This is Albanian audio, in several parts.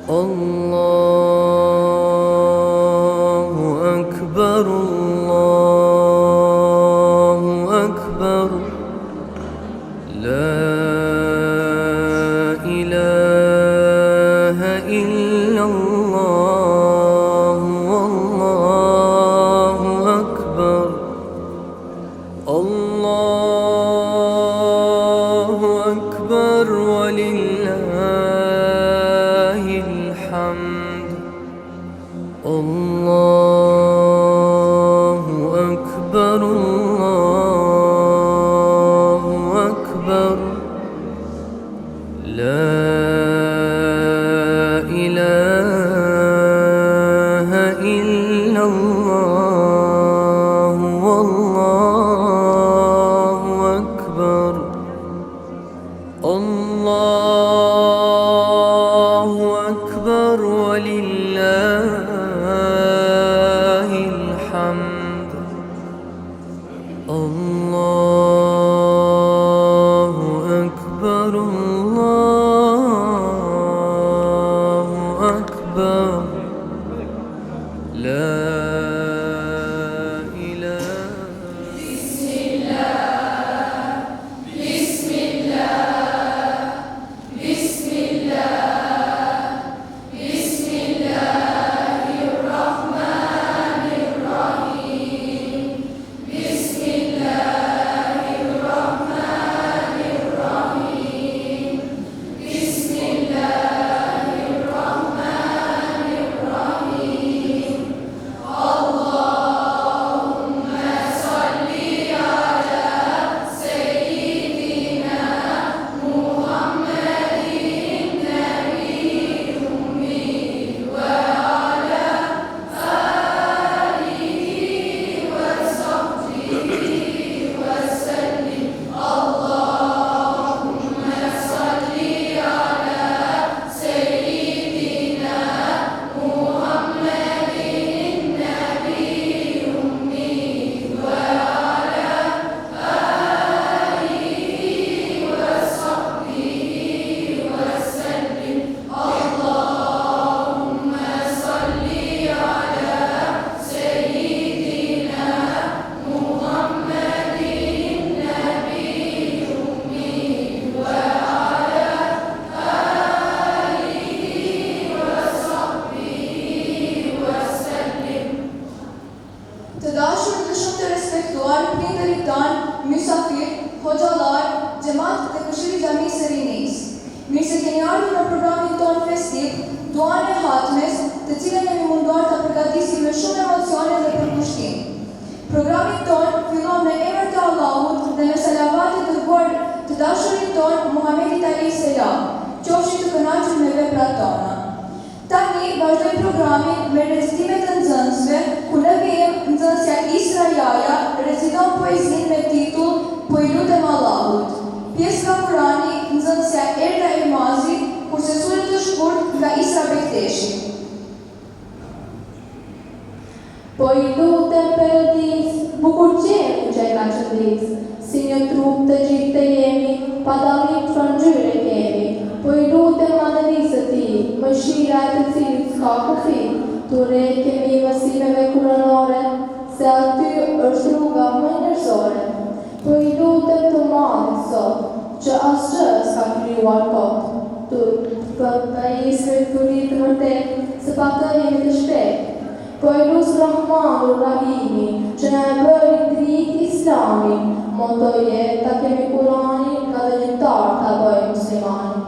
Allahu Akbar, Allahu Akbar, la ilaha illallah, Allahu Akbar, Allahu Akbar, walillahil hamd. Allahu Akbar, Allahu Akbar, la ilaha illallah, Allahu Akbar, Allahu Akbar, walillahil hamd. Allahu Akbar, Allahu Akbar, la mysafir, hoxhallar, xhamat dhe këshilli i Xhamisë së Rinis. Mirë se keni ardhur në programin tonë festiv, duan e hatmes, të cilën jemi munduar ta përgatisim me shumë emocione dhe përkushtim. Programi tonë fillon me emër të Allahut dhe me salavatet e dërguar të dashurit tonë Muhamedit alayhis salam, qofshi të kënaqur me veprat tona. Tani vazhdoj programin me recitimet të nxënësve, ku në vijim nxënësja Isra Jaja reciton poezinë me titull Po i lutem Allahut. Pjesë nga Kurani nxënësja Erda Elmazi, kurse sure të shkurt nga Isra Bekteshi. Po i lutem Perëndis, bukur qenë që e ka qëndris, si një trup të gjithë të jemi, pa dallim frangëre kemi. Po i lutem madhërisë të ti, mëshira e të cilit s'ka kufi, ture kemi mësimeve kuranore, se aty është rruga më njerëzore. Po i lutem të madhin sot, që asgjë s'ka krijuar kot, për pajisve të turit të vërtet, se pa të jemi të shpejt. Po i lusë Rahmanur Rahimi, që në e bëri drit Islami, mondoje ta kemi Kurani, ka dhe njëtar ta bëj muslimani.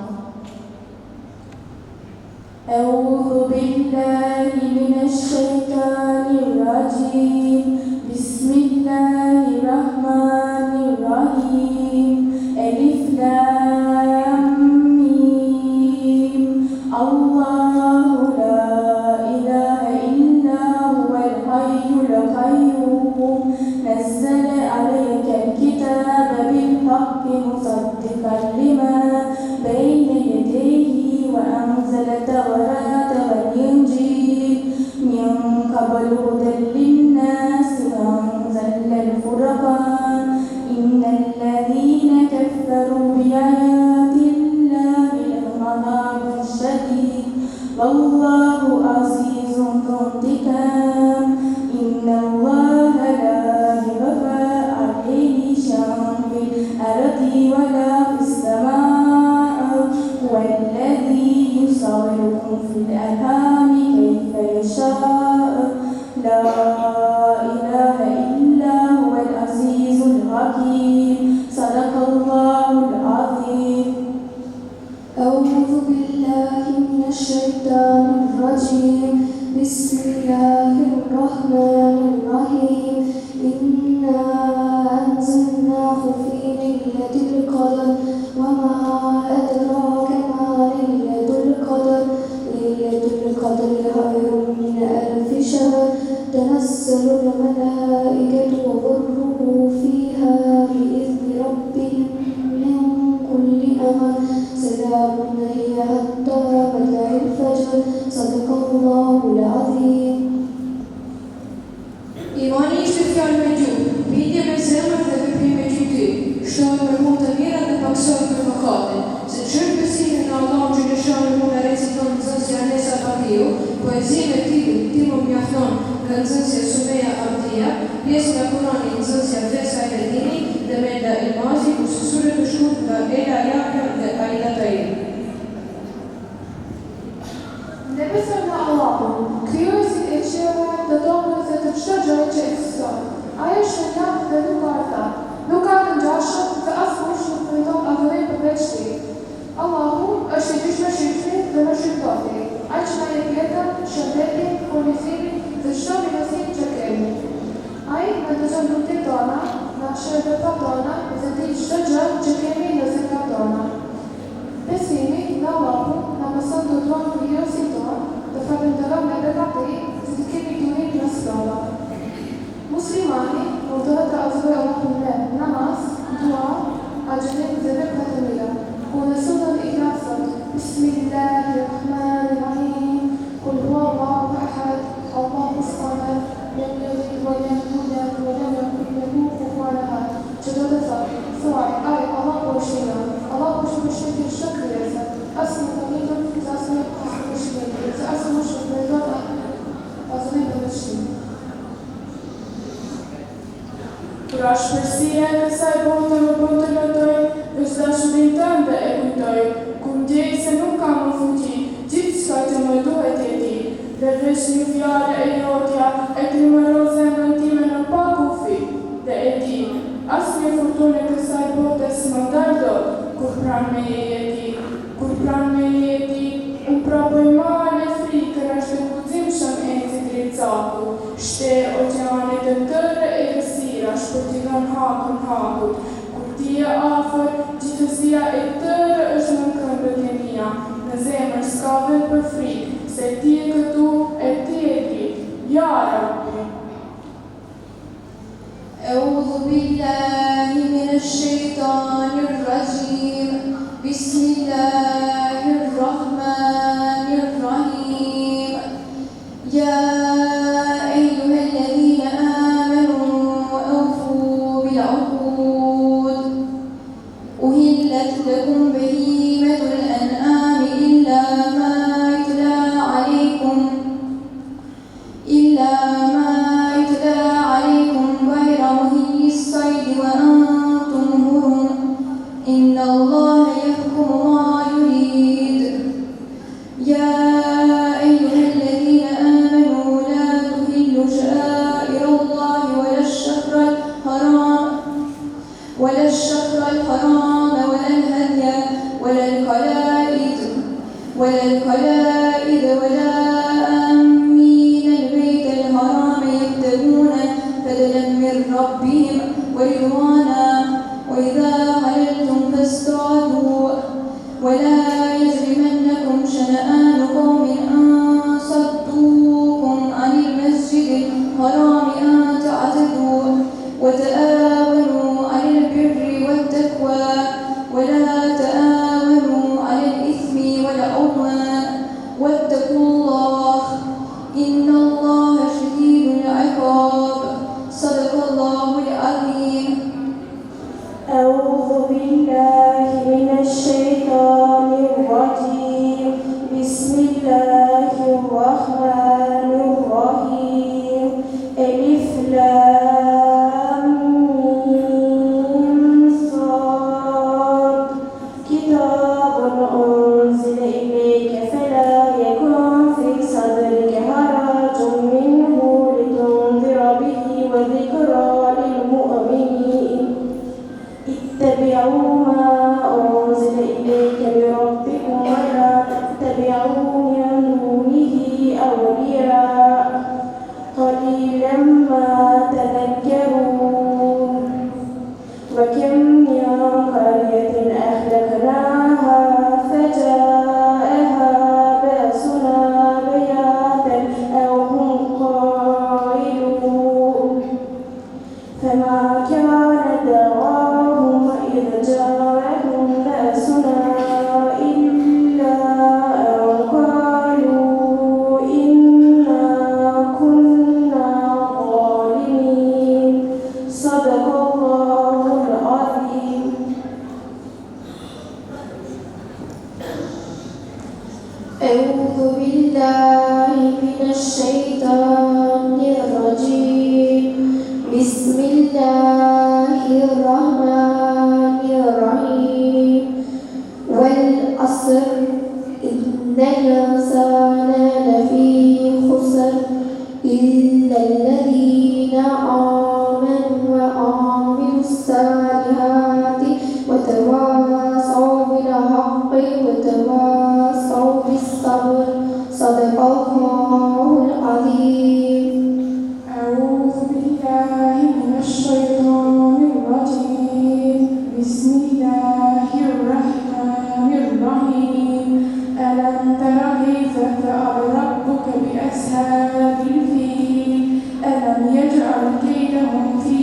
Eudhu billahi minash shaitanir rajim, bismillahirrahmanirrahim, elif lam mim, Allahu la ilaha illa huwal hayyul qayyum, nazzala alayka al-kitaba bil haqqi musaddiqan lima bayna yadayhi wa anzala at-taurata wal injil min qablu hudan lin-nas wa anzala al-furqan والله عزيز ذو انتقام إن الله لا يخفى عليه شيء في الأرض ولا في السماء هو الذي يصوركم في الأرحام كيف يشاء لا إله إلا هو العزيز الحكيم صدق الله العظيم. أعوذ بالله من الشيطان الرجيم بسم الله الرحمن الرحيم إنا أنزلناه في ليلة القدر وما أدراك ما ليلة القدر ليلة القدر خير من ألف شهر تنزل الملائكة والروح فيها بإذن ربهم من كل أمر سلام هي حتى مطلع الفجر صدق الله العظيم. Imani ishte fjalë me gjuhë, bindje me zemër dhe veprim me gjyky, shtohet me punë të mira dhe paksohet për mëkate. Se çrë besimin në Allahun xhaleshanu mund ta reciton nxënësja Nesa Babiu, poezi me titull mjafton nga nxënësja Sumeja Abdia, pjesë nga Kurani nxënësja Vesa Eldini dhe Menda Elmazi, kurse sure të shkurt nga Ela Jahja dhe Aida Taib. Ne besojmë në Allahun, krijuesin e qiellit dhe tokës dhe të çdo gjëje që ekziston. Ai është i lartë dhe nuk ka arta, nuk ka të ngjashëm dhe askush nuk meriton adhurim përveç tij. Allahu është i dishmëshirshëm dhe mëshirëtori, ai që na jep jetën, shëndetin, kurrizimin dhe çdo mirësinë që kemi. Ai na dëgjon lutjet tona, na shërben veprat tona dhe di çdo gjë që kemi në zemrat tona. Besimi në Allahun na mëson të duam krijuesin tonë, të falenderojmë në vetë atij se të kemi durim në sprova. Muslimani mundohet të adhurojë Allahun me namaz, dua, agjerim dhe vepra të mira. Ku në sunën Ihlas thot: Bismillahirrahmanirrahim. Kul huwallahu ahad, Allahu samad, lam yalid wa lam yulad wa lam yakul lahu kufuwan ahad. Që do të thotë, thuaj, ai Allahu është i lartë, Allahu është mbështetja e çdo krijese. Asnjë nuk meriton të asnjë mbështetje, se asnjë nuk meriton asnjë mbështetje. Kur ashpërsia e kësaj bote më bën të lodoj, veç dashurinë tënde e kujtoj, kur ndjej se nuk kam më fuqi, gjithçka që më duhet e di. Dhe veç një fjalë e jotja e trimëron zemrën time në pa kufi, dhe e di, asnjë furtunë e kësaj bote s'më ndal dot, kur pranë me je ti, kur pranë me je ti, unë prapoj male frikën është të guximshëm e nxit dricaku, shte oqeanit të tërë e rësira, shpërtigon hakun hakut, kur ti e afër, gjithësia e tërë është në këmbët e mia, në zemër s'ka vetë për frikë, se ti e këtu e ti e ti, ja Rabbi. أعوذ بالله من الشيطان الرجيم بسم الله الرحمن الرحيم يا أيها الذين آمنوا أوفوا بالعقود أهلت لكم بهيمة الأنعام إلا ما يتلى عليكم غير مهي الصيد وأنتم حرم إن الله يحكم ما يريد الله الرحمن الرحيم ألف لام ميم صاد كتاب أنزل إليك فلا يكن في صدرك حرج منه لتنذر به وذكرى للمؤمنين اتبعوا ما أنزل إليك من ربكم ولا تتبعوا من دونه أولياء قليلا ما تذكرون وكم من قرية أهلكناها فجاءها بأسنا بياتا أو هم قائلون فما كان دعواهم إذ جاءهم بأسنا إلا أن قالوا إنا كنا ظالمين صدق الله العظيم. أعوذ بالله من الشيطان الرجيم بسم الله الرحمن الرحيم والعصر إن الإنسان لفي خسر إلا الذين آمنوا وعملوا الصالحات وتواصوا بالحق وتواصوا بالصبر صدق الله العظيم. أعوذ بالله من الشيطان الرجيم بسم الله الرحمن الرحيم ألم تر كيف فعل ربك بأصحاب الفيل ألم يجعل كيدهم في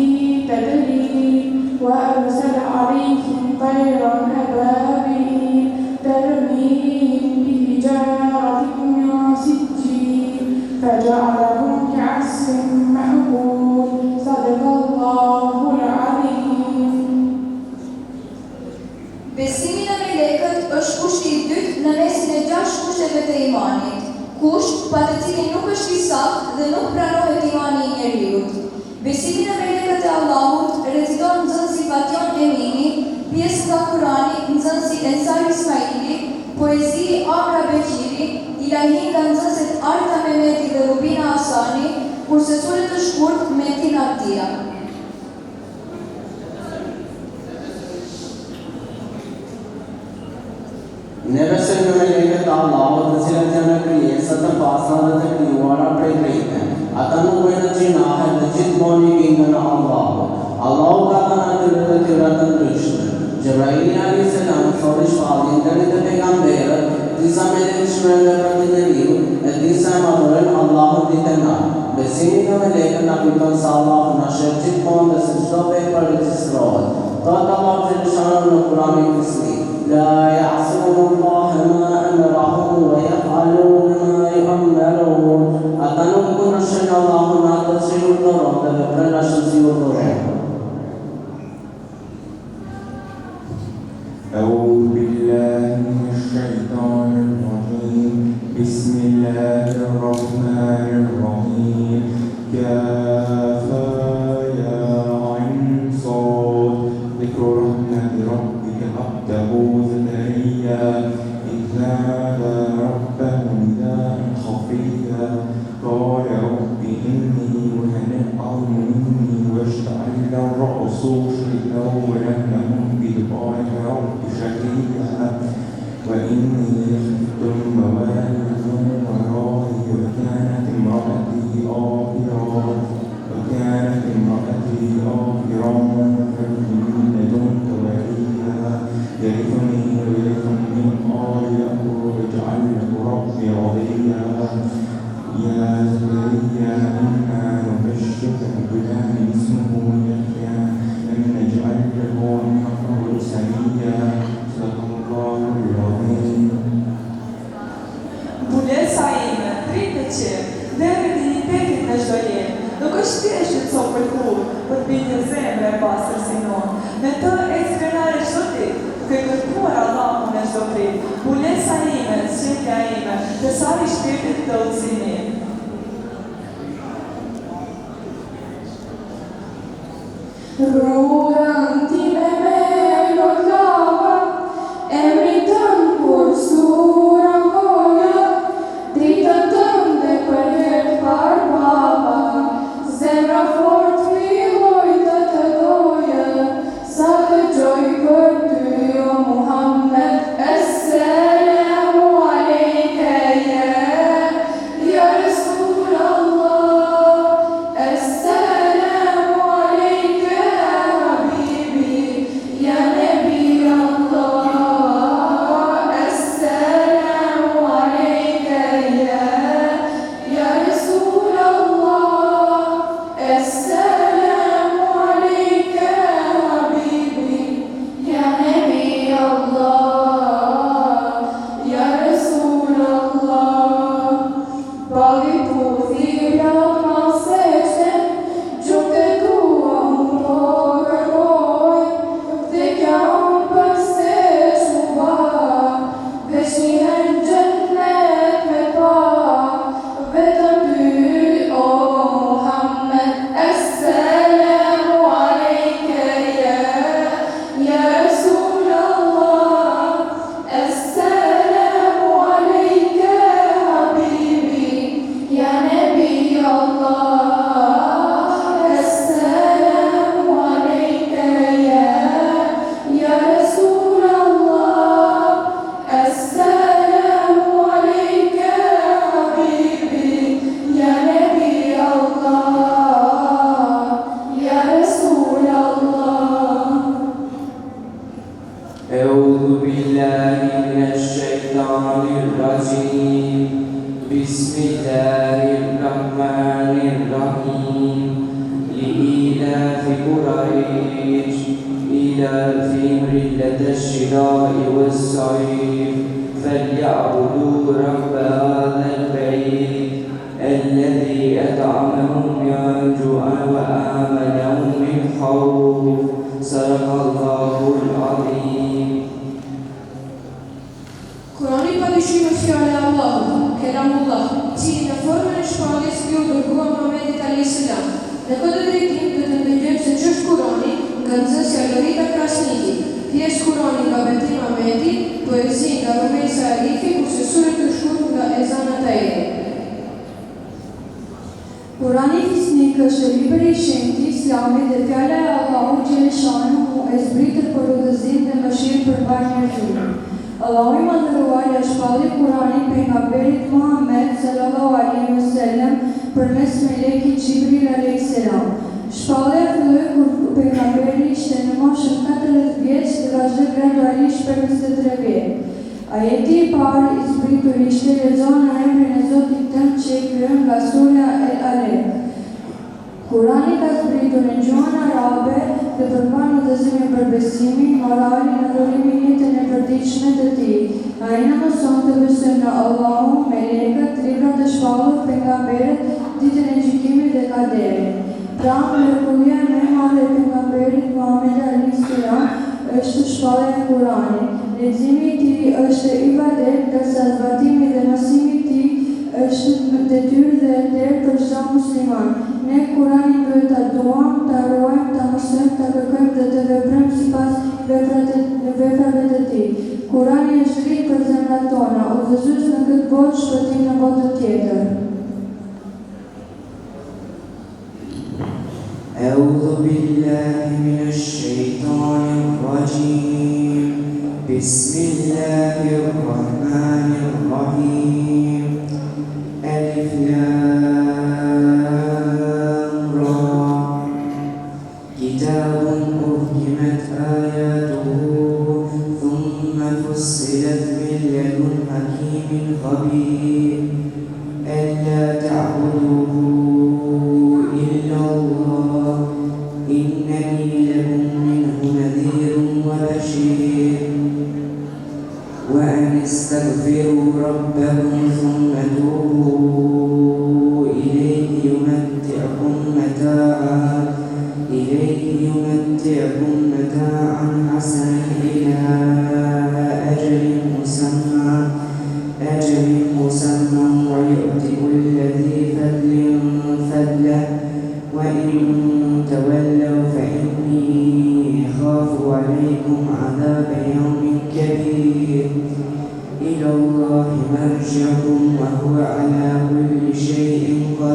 تدليل وأرسل عليهم طيرا أبابيل ترميهم بحجارة من سجيل فجعلهم كعصف مأكول صدق الله العظيم. Besimin me lekët është kushti I dytë në mesin e 6 kushteve të imanit, kusht pa të cilin nuk është I saktë dhe nuk pranohet imani I njeriut. Besimin me lekët e Allahut reciton nxënësi Fation Emini, pjesë nga Kurani nxënësi Ensar Ismaili, poezi Amra Beqiri, ilahi nga nxënësit Arta Mehmeti dhe Rubina Hasani, kurse sure të shkurt Metin Abdia. Ne besojmë në melekët e Allahut, të cilët janë krijesa të pastra dhe të krijuara prej drejtë. Ata nuk bëjnë gjinahe dhe gjithmonë I bindën në Allahut. Allahu ka dhënë atyre të tyre të ndryshme. Gjebraili a.s. thori shpalljen deri te pejgamberët, disa melekë shprehen për të njeriu, e disa e madhurojnë Allahun ditën e natë. Besimi në melekët na kujton se Allahu na sheh gjithmonë dhe se çdo vepër regjistrohet. Thot Allahu xhaleshanu në Kur'anin e Kësaj. لا يعصون الله ما أمرهم ويفعلون ما يؤمرون. Ata nuk punojnë Allahun atë që ju urdhëron dhe veprojnë ashtu si ju urdhëron. أعوذ بالله من الشيطان الرجيم بسم الله الرحمن الرحيم كافها يا عين صاد ذكر رحمة ربك عبده زكريا إذ نادى ربه نداء خفيا قال رب إني وهن العظم مني واشتعل الرأس شيئا ولم أكن بدعائك رب شقيا وإني خفت الموالي من ورائي وكانت امرأتي آخرا فهب لي من لدنك وليا يرثني ويرث من آل يعقوب واجعل له ربي رضيا يا زكريا إنا نبشرك بغلام اسمه يحيى لم نجعل له من قبل سميا صدق الله العظيم. Bulesa ime, rritë që, dhe rrëdinitetit në çdo jetë, nuk është thjesht të copë kur, për të bindë zemre e pasër si non. Me të eksprenare çdo ditë, duke kërkuar Allahun në Zotri, bulesa ime, sjellja ime, besari shpirtit të udhëzimi. Rrugën time me lot lava, emri tënd kur surën goja, dritën tënde për herë par baba, zemra fort filloj të doje, sa të gjoj për ty o Muhammed. Esselamu alejke ya Rasul Allah, esselamu alejke habibi ya Nabi Allah, esselamu alejke ya Rasul Allah, esselamu alejke habibi ya Nabi Allah, ya Rasul Allah. Pagi puthi plot ma seqen, gjukë e tua unë po kërkoj, dhe kja unë përstesh mu ba, veç njëherë gjennet me pa, vetëm ty o Muhammed. Esselamu alejke ya Rasul Allah, esselamu alejke habibi ya Nabi Allah, esselamu alejke ya Rasul Allah, esselamu alejke habibi ya Nabi Allah, ya Rasul Allah. أعوذ بالله من الشيطان الرجيم بسم الله الرحمن الرحيم لإيلاف قريش إيلافهم رحلة الشتاء والصيف فليعبدوا رب هذا البيت الذي أطعمهم من جوع وآمنهم من خوف صدق الله العظيم. Kurani padishim është fjale e Allahut, kelamullah, I cili në formën e shpalljes ju dërguar Muhamedit alayhis salam. Në këtë drejtim do të ndëgjojmë se ç'është Kurani nga nxësja Lorita Krasniki, pjesë Kurani nga Betim Ahmeti, poezi nga Rumesa Arifi, kurse sure të shkruar nga Ezana Tairi. Kurani fisnik është libri I shenjtë I Islamit dhe fjala e Allahut xhaleshanu e zbritur për udhëzim dhe mëshirë përpara njerëzve. Allahu I madhëruar ja shpalli Kuranin pejgamberit Muhammed sallallahu alaihi wasallam përmes melekit Gjibril alayhis salam. Shpallja filloi kur pejgamberi ishte në moshën 40 vjeç dhe vazhdoi gradualisht për 23 vjet. Ajeti I parë I zbritur ishte lexon në emrin e Zotit tënd që I kryen nga sura El-Alaq. Kurani ka zbritur në gjuhën arabe dhe përmban udhëzimin për besimin, moralin, adhurimin, jetën e përditshme të tij. Ai na mëson të besojmë në Allahun, melekët, librat e shpallur, pejgamberët, ditën e gjykimit dhe kaderin. Pra, mrekullia më e madhe e pejgamberit Muhammed alayhis salam është shpallja e Kuranit. Leximi I tij është ibadet, ndërsa zbatimi dhe mësimi I tij është detyrë dhe nder për çdo musliman. Ne Kuranin duhet ta duam, ta ruajmë, ta mësojmë, ta kërkojmë dhe të veprojmë sipas veprave të tij. Kurani është dritë për zemrat tona, udhëzues në këtë botë, shpëtim në botën tjetër. أعوذ بالله من الشيطان الرجيم بسم الله الرحمن الرحيم ألف لام را كتاب أحكمت آياته ثم فصلت من لدن حكيم خبير ألا تعبدوا إلا الله إنني لكم منه نذير وبشير وأن استغفروا ربكم ثم توبوا إليه يمتعكم متاعا حسنا إلى أجل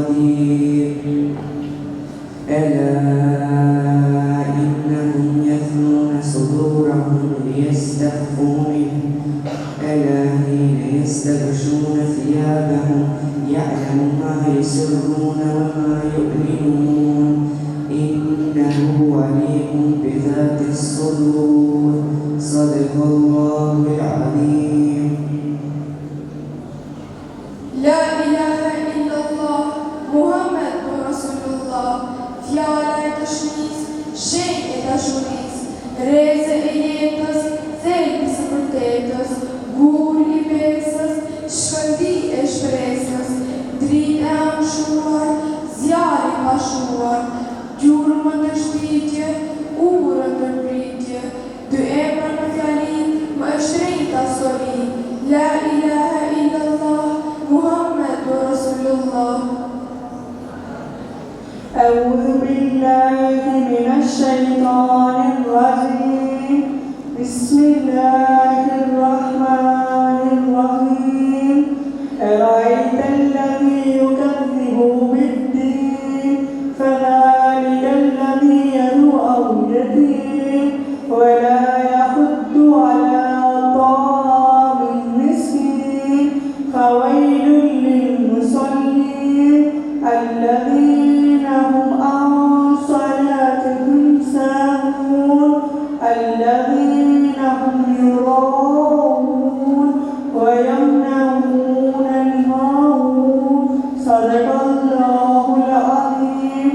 قدير ألا إنهم يثنون صدورهم ليستخفوا منه ألا حين يستغشون ثيابهم يعلم ما يسرون وما يعلنون إنه عليم بذات الصدور صدق الله العظيم. لا إله إلا الله محمد رسول الله. Fjala e dëshmis, shenjë e dashurisë, rreze e jetës, thelbi së vërtetës, gur i besës, shkëndi e shpresës, dritë e anshuar, zjarri i pashuar, gjurmë në shpitje, urë në pritje, dy emra në fjalin, më shtrenjta soli, la ilaha illallah, Muhammed Rasulullah. أعوذ بالله من الشيطان الرجيم بسم الله الرحمن الرحيم أرأيت الذي يكذب بالدين فذلك الذي يدعو اليتيم ولا يحض على طعام المسكين فويل للمصلين الذين هم عن صلاتهم ساهون الذين هم يراءون ويمنعون الماعون صدق الله العظيم.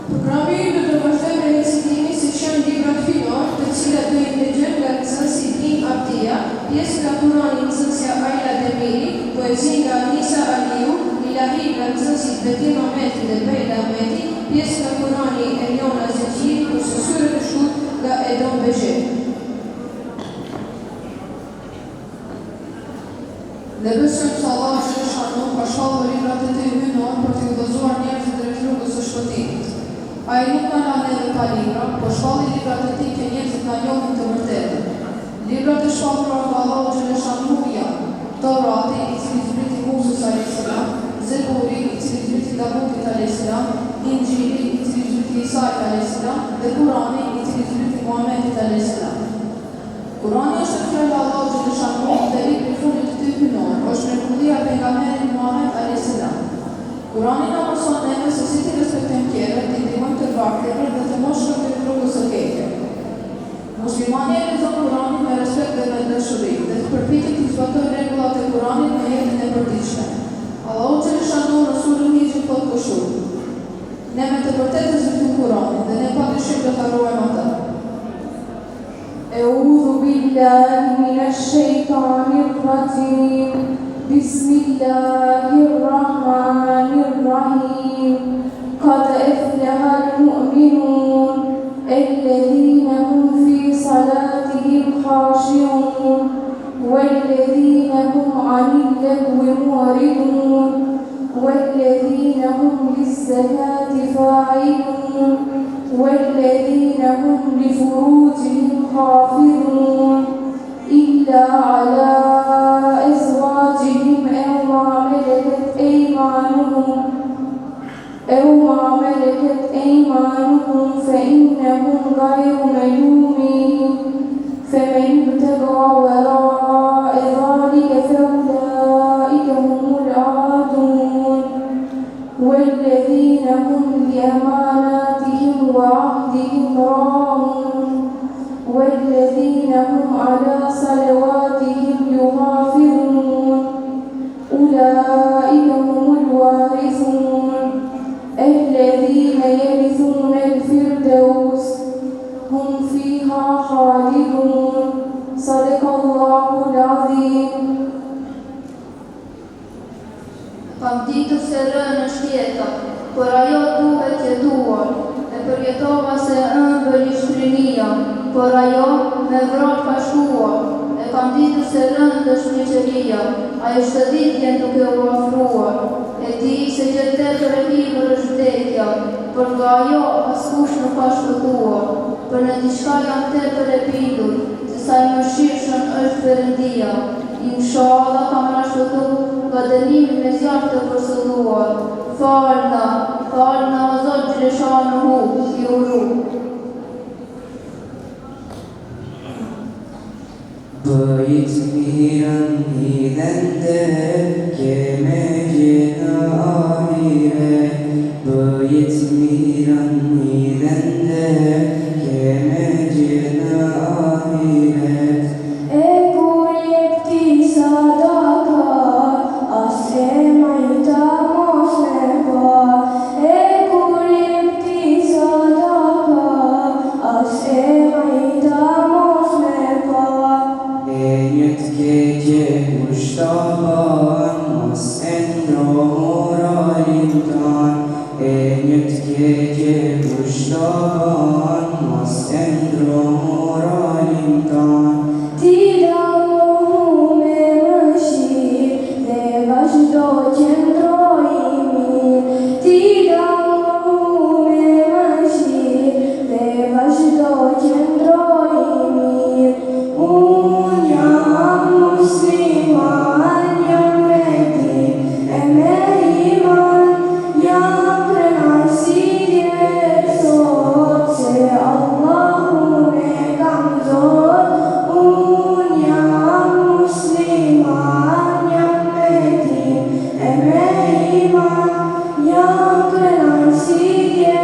Programi do të vazhdojë me recitimin si janë librat filor, të cilat do i lexojmë nga nxënësi Din Abdia, pjesë nga Kurani nxënësja Ajla Demiri, poezi nga Nisa Aliu, ilahi nga nxënësit Betim Ahmeti dhe Bejda Ahmeti, pjesë nga Kurani Eliona Zeqiri, kurse syre të shkurt nga Edon Bezhe. Dhe besojmë se Allah Xheleshanu ka shpallur librat e tij hyjnor për të udhëzuar njerëzit drejt rrugës së shpëtimit. Ai nuk na la neve pa libra, por shpalli librat e tij që njerëzit na njohin të vërtetën. Librat e shpallura nga Allahu Xheleshanu janë Taurati, i cili zbriti Musa a.s., Zeburi, i cili zbriti Davutit a.s., Injili, i cili zbriti Isa a.s., dhe Kurani, i cili zbriti Muhamedit a.s. Kurani është fjala e Allahut Xheleshanu dhe libri i fundit të tij hyjnor, është mrekullia e pejgamberit Muhamet a.s. Kurani na mëson neve se si të respektojmë tjerët, të ndihmojmë të varfër dhe të mos shkojmë në rrugën e keqe. Muslimani e lexon Kuranin me respekt dhe me dashuri dhe të përpiqet të zbatojë rregullat e Kuranit në jetën e përditshme. Allahu Xheleshanu Rasulun i thotë kështu: ne me të vërtetë zbatojmë Kuranin dhe ne padyshim do ta ruajmë atë. أعوذ بالله من الشيطان الرجيم بسم الله الرحمن الرحيم قد أفلح المؤمنون الذين هم في صلاتهم خاشعون والذين هم عن اللغو معرضون والذين هم للزكاة فاعلون والذين هم لفروجهم حافظون إلا على أزواجهم أو ما ملكت أيمانهم فإنهم غير ملومين فمن ابتغى وراء ذلك فأولئك هم العادون والذين هم لأماناتهم وعهدهم راعون والذين هم على صلواتهم يحافظون أولئك هم الوارثون الذين يرثون الفردوس هم فيها خالدون صدق الله العظيم. Kam ditur se rënë është jeta, por ajo duhet jetuar, e përjetova se ëmbël i shtrinia, por ajo me vrap ka shkuar, e kam ditur se rënd është miqëria, ajo shëditjen duke u afruar, e di se gjithë për e hibër është vdekja, por nga ajo askush nuk ka shpëtuar, për në diçka jam tepër e bindur, se sa i mëshirshëm është Perëndia. Inshallah kam na shpëtu nga dënimin me zjarr të përsëlluar. Falna o Zot Gjileshanuhu, i uru. Bëjt mirën hidhende, keme gjithë ahiret. Bëjt mirën hidhende, keme gjithë ahiret. E kur jep ti sadaka, as e majta mos me pa. E kur jep ti sadaka, as e majta mos me pa. E njët keqe kushtaban, mos e ndro moralin tan. E njët keqe kushtaban, mos e ndro moralin tan. Ti dallohu me mëshirë dhe vazhdo qëndroj i mirë. Ti dallohu me mëshirë dhe vazhdo qëndroj i mirë. Unë jam musliman, jam me din e me iman. Jam prenarësie sot se Allahu e kam zot. Unë jam musliman, jam me din e me iman. Jam prenarësie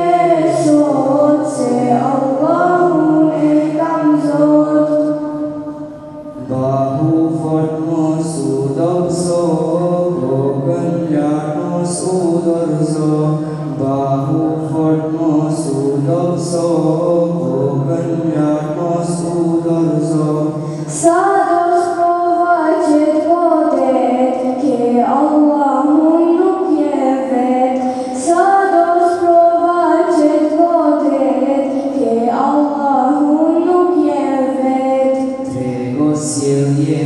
sot se Allahu e kam zot. Bahu fort mos u dobëso, kokën lartë mos u dorëzo. Bahu fort mos u dobëso, kokën lartë mos u dorëzo. Sa do sprova që t'godet, ke Allahun nuk je vet. Sa do sprova që t'godet, ke Allahun nuk je vet. Trego sjellje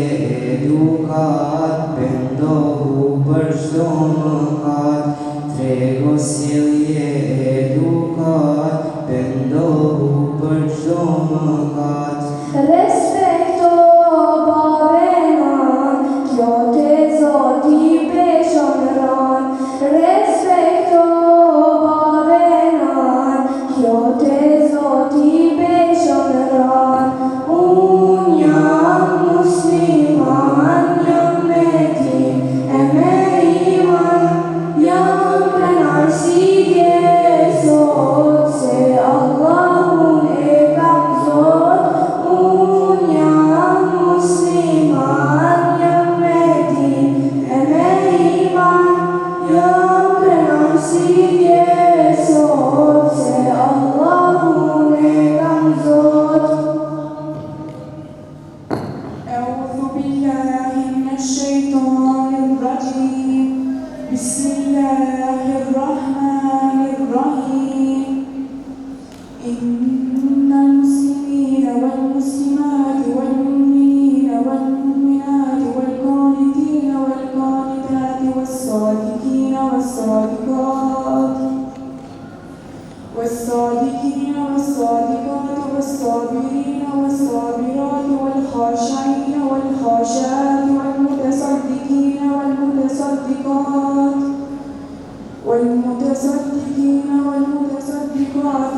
edukat, pendohu për çdo mëkat. Trego sjellje edukat, pendohu për çdo mëkat. Respekto babenan, kjo te Zoti beshon ran. Respekto babenan, kjo te Zoti beshon ran. Unë jam musliman, jam me din e me iman. Jam prenarësie sot se Allahun e kam zot. Unë jam musliman, jam me din e me iman. Jam prenarësie sot se Allahun e kam zot. أعوذ بالله من الشيطان الرجيم بسم الله الرحمن الرحيم إن المسلمين والمسلمات والمؤمنين والمؤمنات والقانتين والقانتات والصادقين والصادقات والصادقين والصادقات والصابرين والصابرات والخاشعين والخاشعات والمتصدقين والمتصدقات والمتصدقين والمتصدقات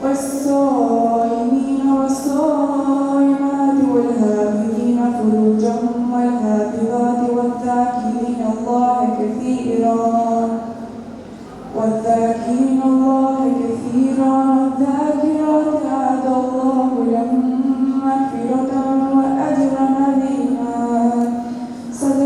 والصائمين والصائمات والحافظين فروجهم والحافظات والذاكرين الله كثيرا والذاكرين الله كثيرا والذاكرات أعد الله لهم مغفرة وأجرا عظيما. صدق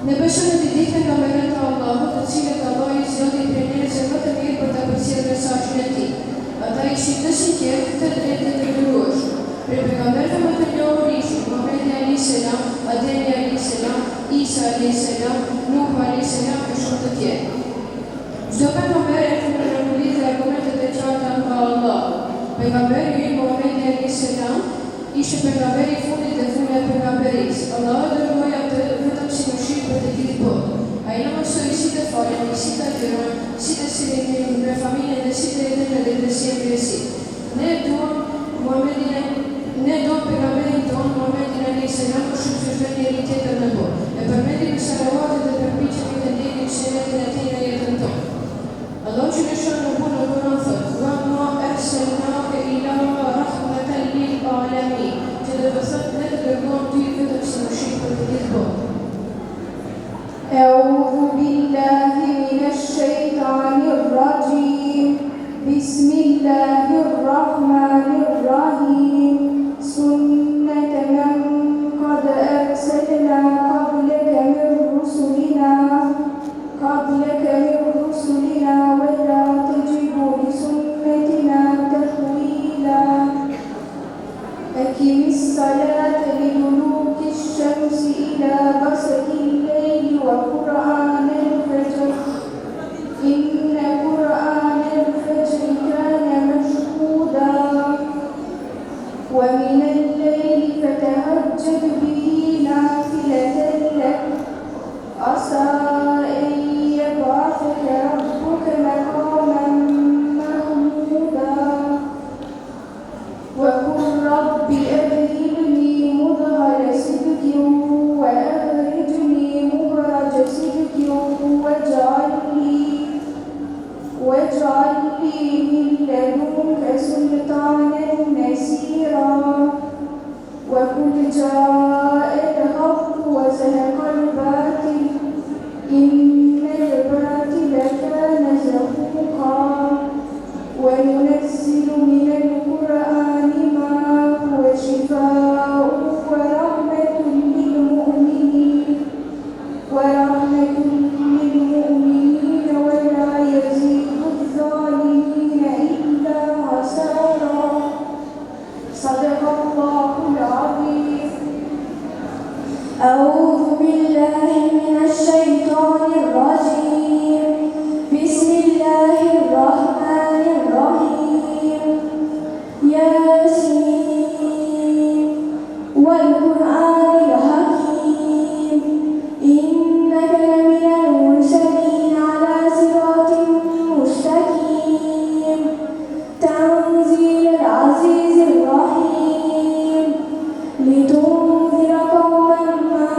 Ne besojmë të ditën nga meret e Allahut, të cilët Allah i zgjodhi prej njerëzve më të mirë për ta përcjellë mesazhin e tij. Ata ishin të sinqertë, të drejtë dhe të dërgueshëm. Prej pejgamberëve më të njohur ishin Muhamedi alayhis salam, Ademi alayhis salam, Isa alayhis salam, Nuh alayhis salam e shumë të tjerë. Çdo pejgamber e ka përmbledhur argumentet e qarta nga Allahu. Pejgamberi i Muhamedi alayhis salam ishte pejgamberi i fundit dhe funi e pejgamberisë. Allahu dërgoi atë vetëm si mëshirë për të gjithë botën. Ai na mësoi si të falemi, si të agjerojmë, si të silemi me familjen dhe si të jetojmë në drejtësi e si. Ne duam pejgamberin tonë, Muhamedin alayhis salam, për shumë se çdo njeri tjetër në botë. E përmendim me salavatet dhe përpiqemi të ndjekim sunetin e tij në jetën tonë. Allahu që lëshon në punë në Kur'an thotë: "Wa ma arsalnaka illa rahmatan lil alamin." Që do të thotë ne të dërgojmë ty vetëm si mëshirë për të gjithë botën. أعوذ بالله من الشيطان الرجيم بسم الله الرحمن الرحيم سنة من قد أرسلنا قبلك من رسلنا ولا تجد لسنتنا تحويلا أقم الصلاة لدلوك الشمس إلى غسق الليل وقرآن الفجر إن قرآن الفجر كان مشهودا ومن الليل فتهجد به نافلة لك عسى أن يبعثك ربك مقاما محمودا وقل رب أدخلني مدخل صدق وأخرجني مخرج صدق واجعل لي من لدنك سلطانا نصيرا وقل جاء الحق وزهق الباطل إن الباطل كان زهوقا وننزل من القرآن ما هو شفاء ورحمة للمؤمنين ولا يزيد الظالمين إلا خسارا صدق الله العظيم. أعوذ بالله من الشيطان الرجيم بسم الله الرحمن الرحيم ياسين والقرآن الحكيم إنك لمن المرسلين على صراط مستقيم تنزيل العزيز الرحيم لتنذر قوما ما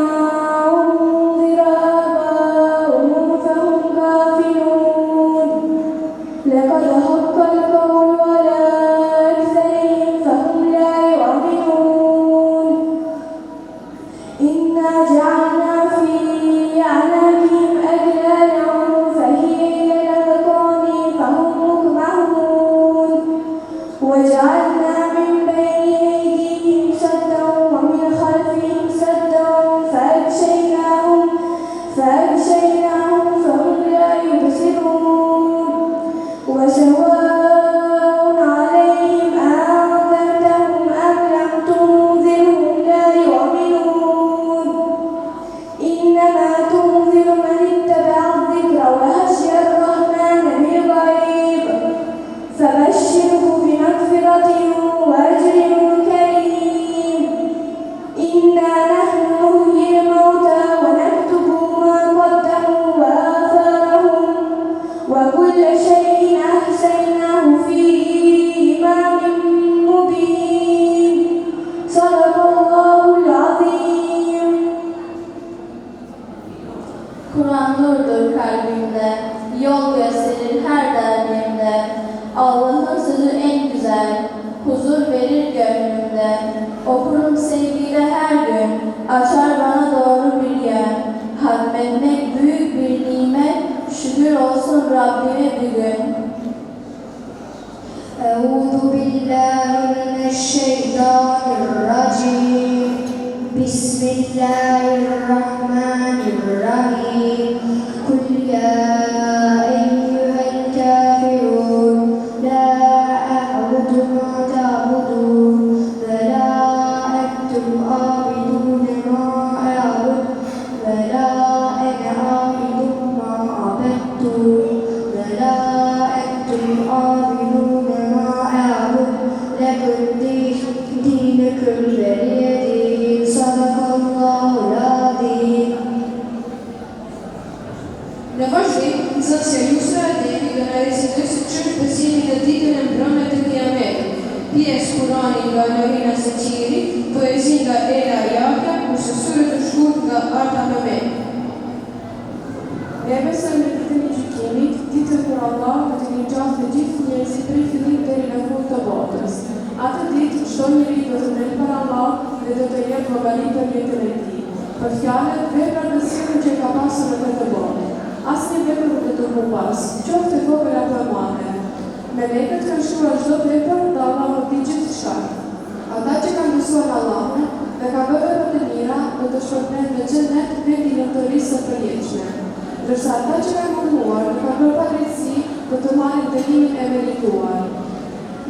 أنذر آباؤهم فهم غافلون لقد حق القول على أكثرهم فهم لا يؤمنون إنا جعلنا في أعناقهم أغلالا فهي إلى الأذقان فهم مقمحون وجعلنا من بين أيديهم سدا ومن خلفهم سدا فأغشيناهم فهم لا يبصرون وسواء عليهم أنذرتهم أم لم تنذرهم لا يؤمنون إنما تنذر من اتبع الذكر وخشي الرحمن بالغيب فبشره بمغفرة وأجر كريم إنا نحن نحيي الموتى ونكتب ما قدموا وآثارهم وكل شيء أحصيناه في إمام مبين صدق الله العظيم. Kur'an nurdur kalbimde, yol gösterir her derdimde. Allah'ın sözü en güzel, huzur verir gönlümde. Okurum sevgiyle her gün, açar bana doğru bir yön. Hatmetmek büyük bir nimet, şükür olsun Rabbime bir gün. أعوذ بالله من الشيطان الرجيم بسم الله الرحمن الرحيم عابدون ما أعبد ولا أنا عابد ما عبدتم ولا أنتم عابدون ما أعبد لكم دينكم ولي دين صدق الله العظيم. Në vazhdim, nxënësja Yusra Ademi do na recitoj së çfarë besimin e ditën e mbrëmje të Kiametit. Pjesë Kurani nga Norina Seciri, poezi nga Ela Jahja, kurse sure të shkurt nga Arta Mehmet. Ne besojmë në ditën e gjykimit, ditën kur Allah do të ngjaft të gjithë njerëzit prej fillimit deri në fund të botës. Atë ditë çdo njeri do të ndel para Allah dhe do të jep llogari për jetën e tij. Për fjalët, veprat dhe sjelljen që ka pasur në këtë botë. Asnjë vepër nuk do të humbash, qoftë e vogël apo e madhe. Melekët kanë shkruar çdo vepër dhe Allahu di gjithçka. Ata që kanë besuar Allahun dhe kanë bërë vepra të mira do të shpërblehen në xhenet vendi i lumturisë së përjetshme. Ndërsa ata që kanë mohuar dhe kanë bërë padrejtësi do të marrin dënimin e merituar.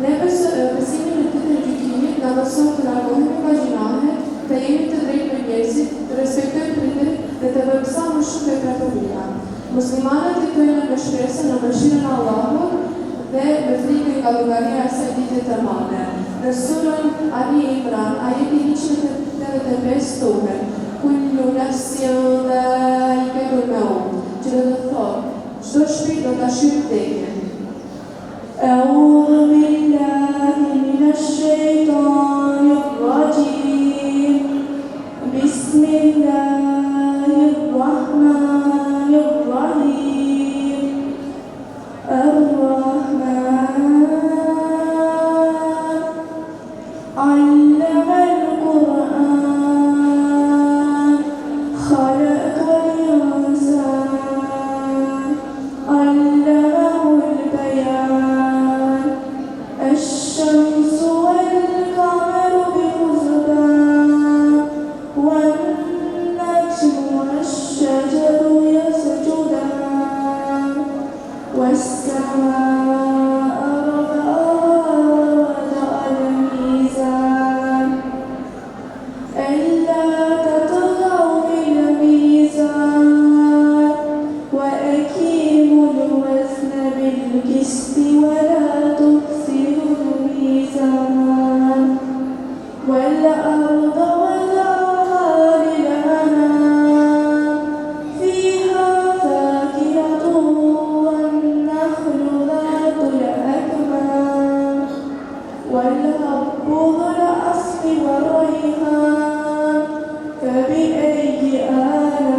Ne besimin në ditën e gjykimit na mëson të largohemi nga gjinahet, të jemi të drejtë me njerëzit, të respektojmë prindërit dhe të bëjmë sa më shumë vepra të mira. Muslimanët jetojnë me shpresën në mëshirën e Allahut dhe me frikën nga llogaria e asaj dite të madhe. Në surën Ali Imran, ajeti 185 thuhet: Kullu nafsin dha'iqatul maut, që do të thotë, çdo shpirt do ta shijë vdekjen. أعوذ بالله من الشيطان الرجيم بسم الله الرحمن الرحيم الرحمن علم القرآن خلق الإنسان علمه البيان الشمس والقمر بحسبان والنجم والشجر يسجدان والسماء رفعها ووضع الميزان ألا تطغوا في الميزان وأقيموا الوزن بالقسط ولا تخسروا الميزان والأرض وضعها للأنام فيها فاكهة والنخل ذات الأكمام والحب ذو العصف والريحان فبأي آلاء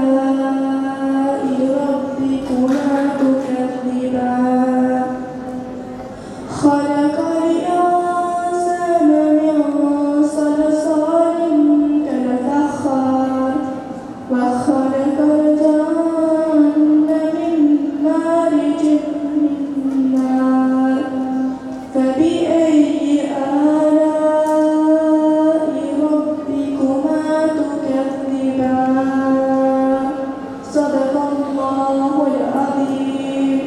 ربكما تكذبان خلق الإنسان من صلصال كالفخار وخلق الجن من مارج من نار فبأي آلاء ربكما تكذبان صدق الله العظيم.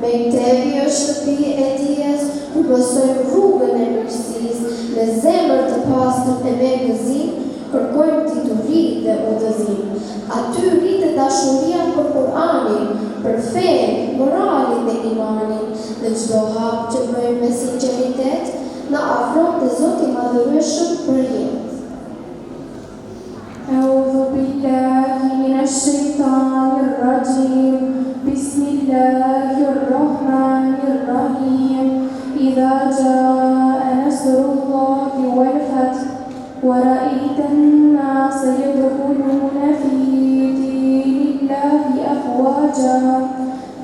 Mektebi është shtëpi e dijes ku besojmë rrugën e mirësisë, me zemër të pastër e me gëzim, kërkojmë dituri dhe udhëzim. Aty rritet dashuria për Kur'anin, për fenë, moralin dhe imanin, dhe çdo hap që bëjmë me sinqeritet, na afron te Zoti i Madhërueshëm për jetë. أعوذ بالله من الشيطان الرجيم بسم الله الرحمن الرحيم إذا جاء نصر الله والفتح ورأيت الناس يدخلون في دين الله أفواجا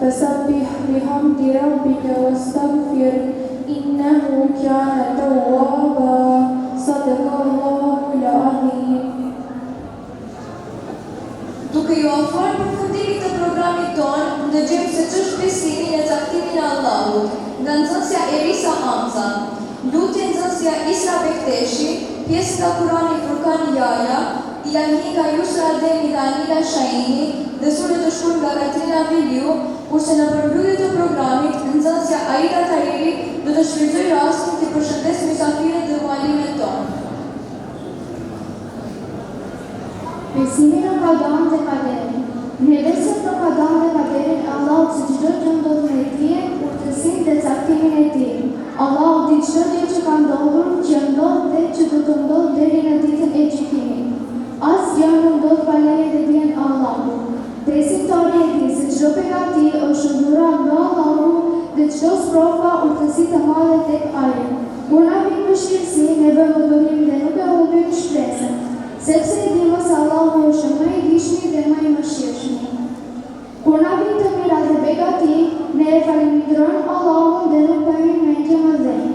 فسبح بحمد ربك واستغفر إنه كان توابا صدق الله العظيم. Duke ju ofruar përfundimit të programit tonë, ndëgjojmë se ç'është besimi në caktimin e Allahut, nga nxënësja Erisa Hamza. Lutje nxënësja Isra Bekteshi, pjesë nga Kurani Furkan Jaja, ilahmi nga Yusra Ademi dhe Anila Shaini, dhe sure të shkruar nga Katrina Viliu, kurse në përmbyllje të programit, nxënësja Aida Tahiri do të shfrytëzoj rastin të përshëndes mysafirët dhe mualimet tonë. Besimi në qadam dhe kaderin. Ne besim në qadam dhe kaderin Allahut se çdo gjë ndodh me dije, urtësinë dhe caktimin e tij. Allahu di çdo gjë që ka ndodhur, që ndodh dhe që do të ndodhë deri në ditën e gjykimit. Asgjë nuk ndodh pa lejen dhe dijen e Allahut. Besimtari e di se çdo begati është dhura nga Allahu dhe çdo sprova urtësi të madhe tek Ai. Kur na vjen vështirësi, ne bëjmë odorim dhe nuk e humbim shpresën, sepse e dimë se Allahu është më i dishmi dhe më i mëshirshëm. Kur na vjen të mira dhe begati, ne e falenderojmë Allahun dhe nuk bëjmë mendje më dhënë.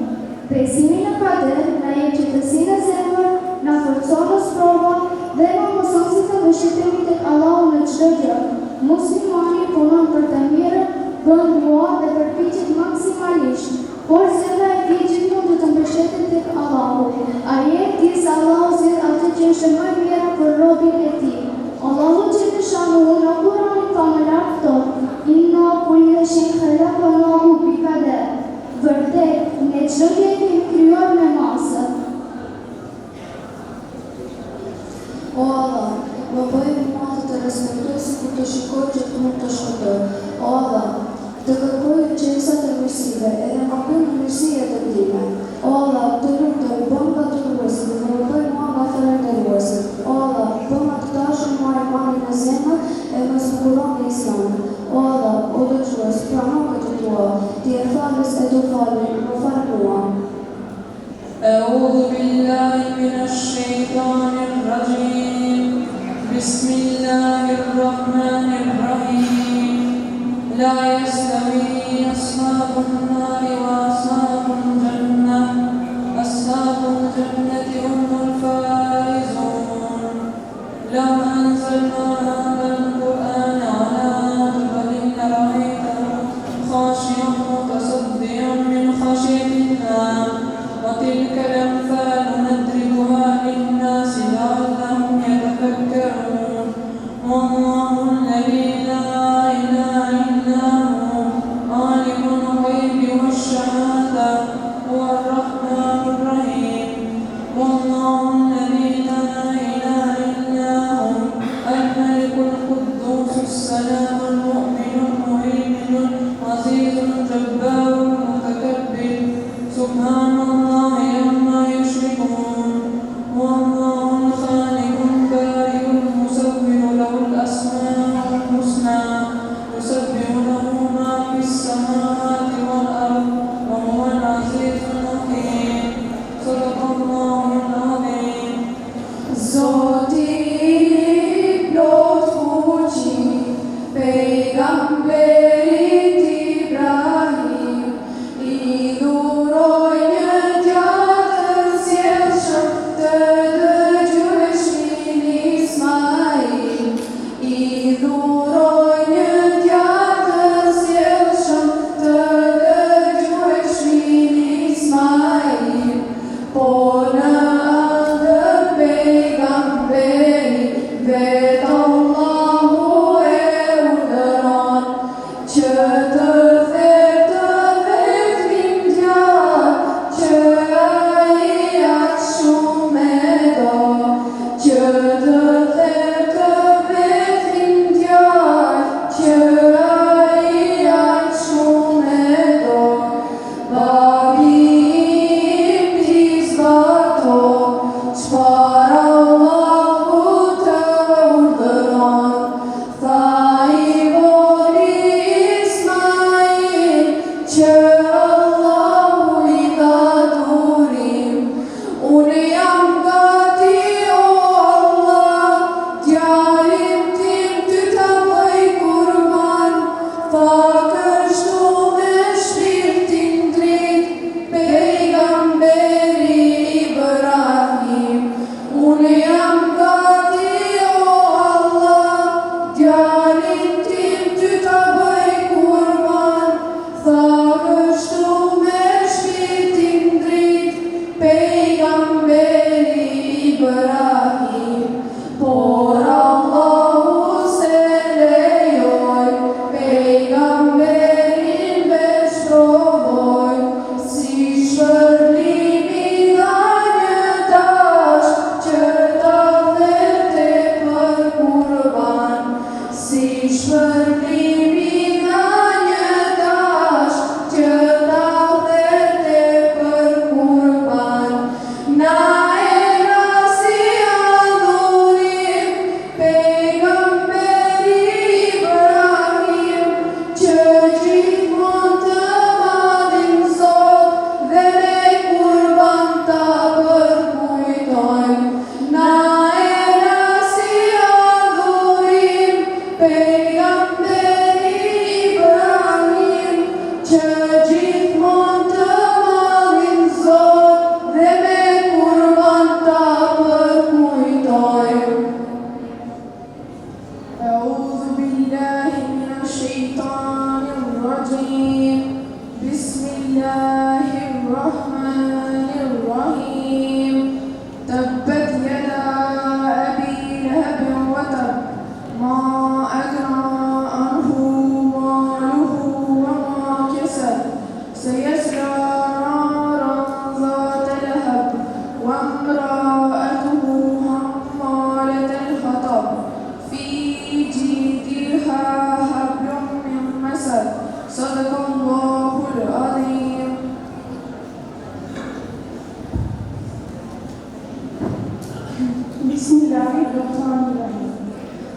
Besimi në kader na jep qetësi në zemër, na forcon në sprova dhe na mëson si të mbështetemi tek Allahu në çdo gjë. Muslimani punon për të mirën, bën dua dhe përpiqet maksimalisht, por zemra e tij gjithmonë do të mbështetet tek Allahu. Ai e di se Allahu zgjedh atë që është më e mira për robën e tij. Allahu xhelal shanuhu në Kur'anin famëlar thotë: "Inna kulla shay'in khalaqnahu biqadar." Vërtet, ne çdo gjë kemi krijuar me masë. O Allah, më bëj mua të respektoj si kur të shikoj që të nuk të shkëtoj. O Allah, të kërkoj qëllisat e mirësive, edhe më bëj në mirësie të time. O Allah, të lutem, bëm nga të ruesit, dhe më bëj mua nga falënderuesit. O Allah, bëm nga të dashur mua e mani në zemër e më zbukuron në Islamin. O Allah, o dëgjues, prano këtë tua, ti e falës e do falë, më falë mua. أعوذ بالله من الشيطان الرجيم بسم الله الرحمن الرحيم لا يستوي أصحاب النار وأصحاب الجنة أصحاب الجنة هم الفائزون لو أنزلنا هذا القرآن على جبل لرأيته خاشعا متصدعا من خشية الله وتلك الأمثال نضربها للناس لعلهم يتفكرون والله الذي لا إله إلا هو عالم الغيب ما أغنى عنه ماله وما كسب سيصلى نارا ذات لهب وامرأته حمالة الحطب في جيدها حبل من مسد صدق الله العظيم. Bismillahirrahmanirrahim.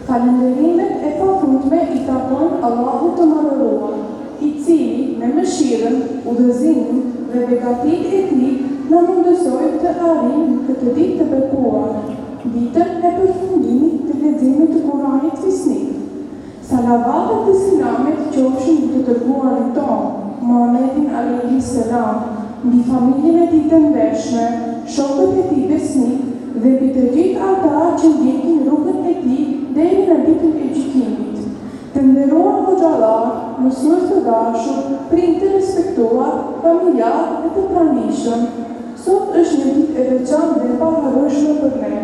Falënderimet e pafundme I takojnë Allahut të Madhëruar, I cili me mëshirën, udhëzimin dhe begatitë e tij na mundësoi të arrijmë këtë ditë të bekuar, ditën e përfundimit të leximit të Kuranit fisnik. Salavatet dhe selamet qofshin mbi të dërguarin tonë, Muhammedin alayhi salam, mbi familjen e tij të ndershme, shokët e tij besnik dhe mbi të gjithë ata që ndjekin rrugën e tij deri në ditën e gjykimit. Të nderuar hoxhallar, mësues të dashur, prindër të respektuar, familjar dhe të pranishëm, sot është një ditë e veçantë dhe e paharrueshme për ne,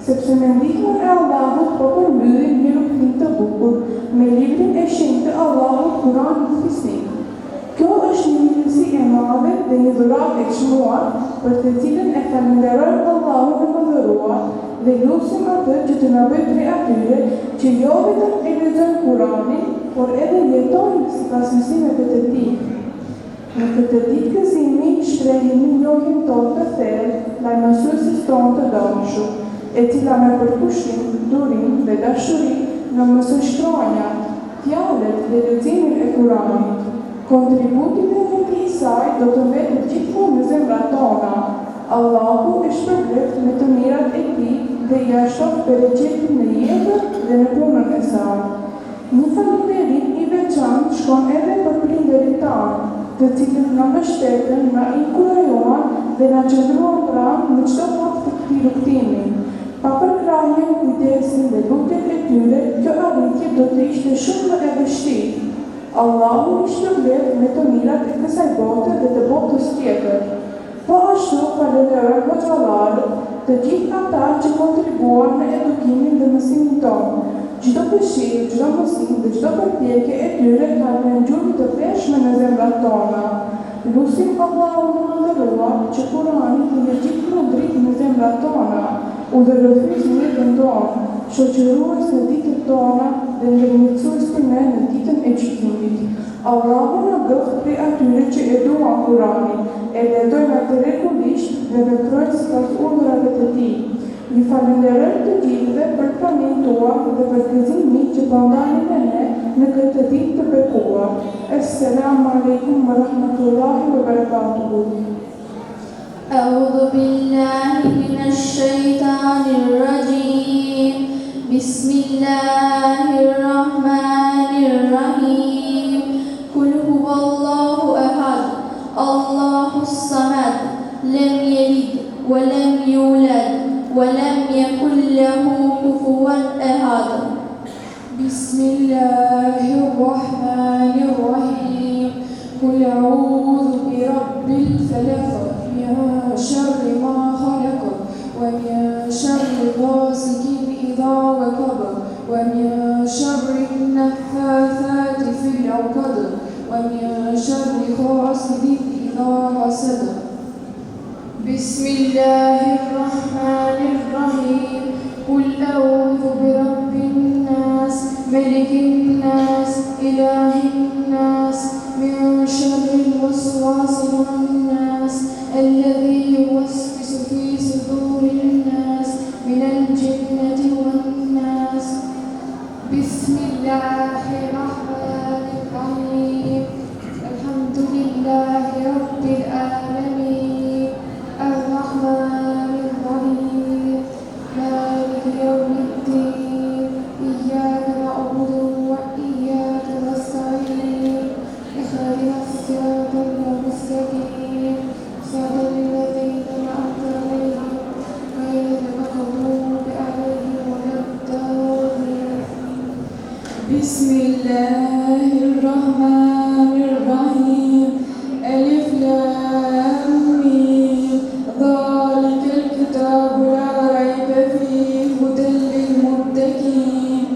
sepse me ndihmën e Allahut po përmbyllim një rrugtim të bukur me librin e shenjtë të Allahut Kur'anin fisnik. Kjo është një mirësi e madhe dhe një dhuratë e çmuar për të cilën e falenderojmë Allahun e Madhëruar dhe lutim atë që të na bëjë prej atyre që jo vetëm e lexojnë Kur'anin, por edhe jetojnë sipas mësimeve të tij. Në këtë ditë gëzimi shprehim njohjen tonë të thellë ndaj mësuesit tonë të dashur, e cila me përkushtim, durim dhe dashuri në mëson shkronjat, fjalët dhe leximin e Kur'anit. Kontributin e i saj do të mbetet gjithmonë në zemrat tona. Allahu e shpërblet me të mirat e tij dhe ja shtof bereqetin në jetën dhe në punën e saj. Një falënderim I veçantë shkon edhe për prindërit tanë, të cilët na mbështetën, na inkurajuan dhe na qëndruan pranë në çdo fakt të këtij rrugtimi. Pa përkrahje, kujdesin dhe lutjet e tyre, kjo arritje do të ishte shumë më e vështirë. Allahu I shpërblet me të mirat e kësaj bote dhe të botës tjetër. Po ashtu falenderojmë hoxhallarët, të gjithë ata që kontribuan në edukimin dhe mësimin tonë. Çdo dëshirë, çdo mësim dhe çdo përpjekje e tyre ka një ngjyrë të peshme në zemrat tona. Lutim Allahun e Madhëruar që Kurani të jetë gjithmonë dritë në zemrat tona, udhërrëfyes në jetën tonë, shoqërues në ditët tona dhe ndërmjetësues për ne në ditën e gjykimit. Allahu na bëft prej atyre që e duan Kuranin, e lexojnë atë rregullisht dhe veprojnë sipas urdhrave të tij. Ju falenderoj të gjithëve për pranimin tuaj dhe për gëzimin që po ndani me ne në këtë ditë të bekuar. Assalamu alaikum wa rahmatullahi wa barakatuhu. أعوذ بالله من الشيطان الرجيم بسم الله الرحمن الرحيم قل هو الله أحد الله الصمد لم يلد ولم يولد ولم يكن له كفوا أحد بسم الله الرحمن الرحيم قل أعوذ برب الفلق من شر ما خلق ومن شر غاسق إذا وقب ومن شر النفاثات في العقد ومن شر حاسد إذا حسد. بسم الله الرحمن الرحيم قل أعوذ برب الناس ملك الناس إله الناس من شر الوسواس الخناس الذي يوسوس في صدور الناس من الجنة والناس. بسم الله الرحمن الرحيم الحمد لله رب العالمين الرحمن الرحيم مالك يوم الدين إياك نعبد وإياك نستعين اهدنا الصراط المستقيم صراط الذين أنعمت عليهم غير المغضوب عليهم ولا الضالين. بسم الله الرحمن الرحيم ألف لام ميم ذلك الكتاب لا ريب فيه هدى للمتقين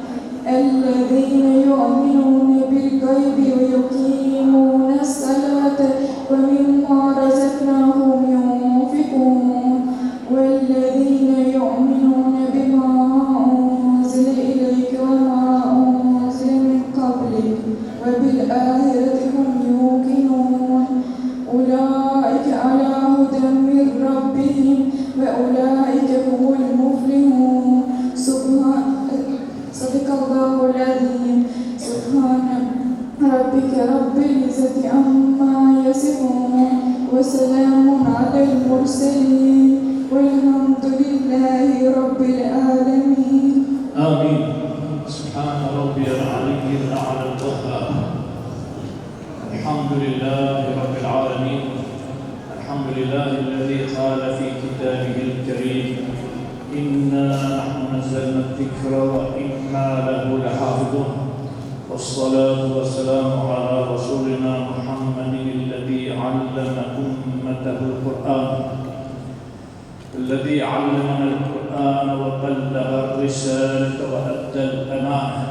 رب العالمين آمين. سبحان ربي العلي الأعلى الوهاب. الحمد لله رب العالمين. الحمد لله الذي قال في كتابه الكريم إنا نحن نزلنا الذكر وإنا له لحافظون. والصلاة والسلام على رسولنا محمد الذي علم أمته القرآن، الذي علمنا القرآن وبلغ الرسالة وأدى الأمانة.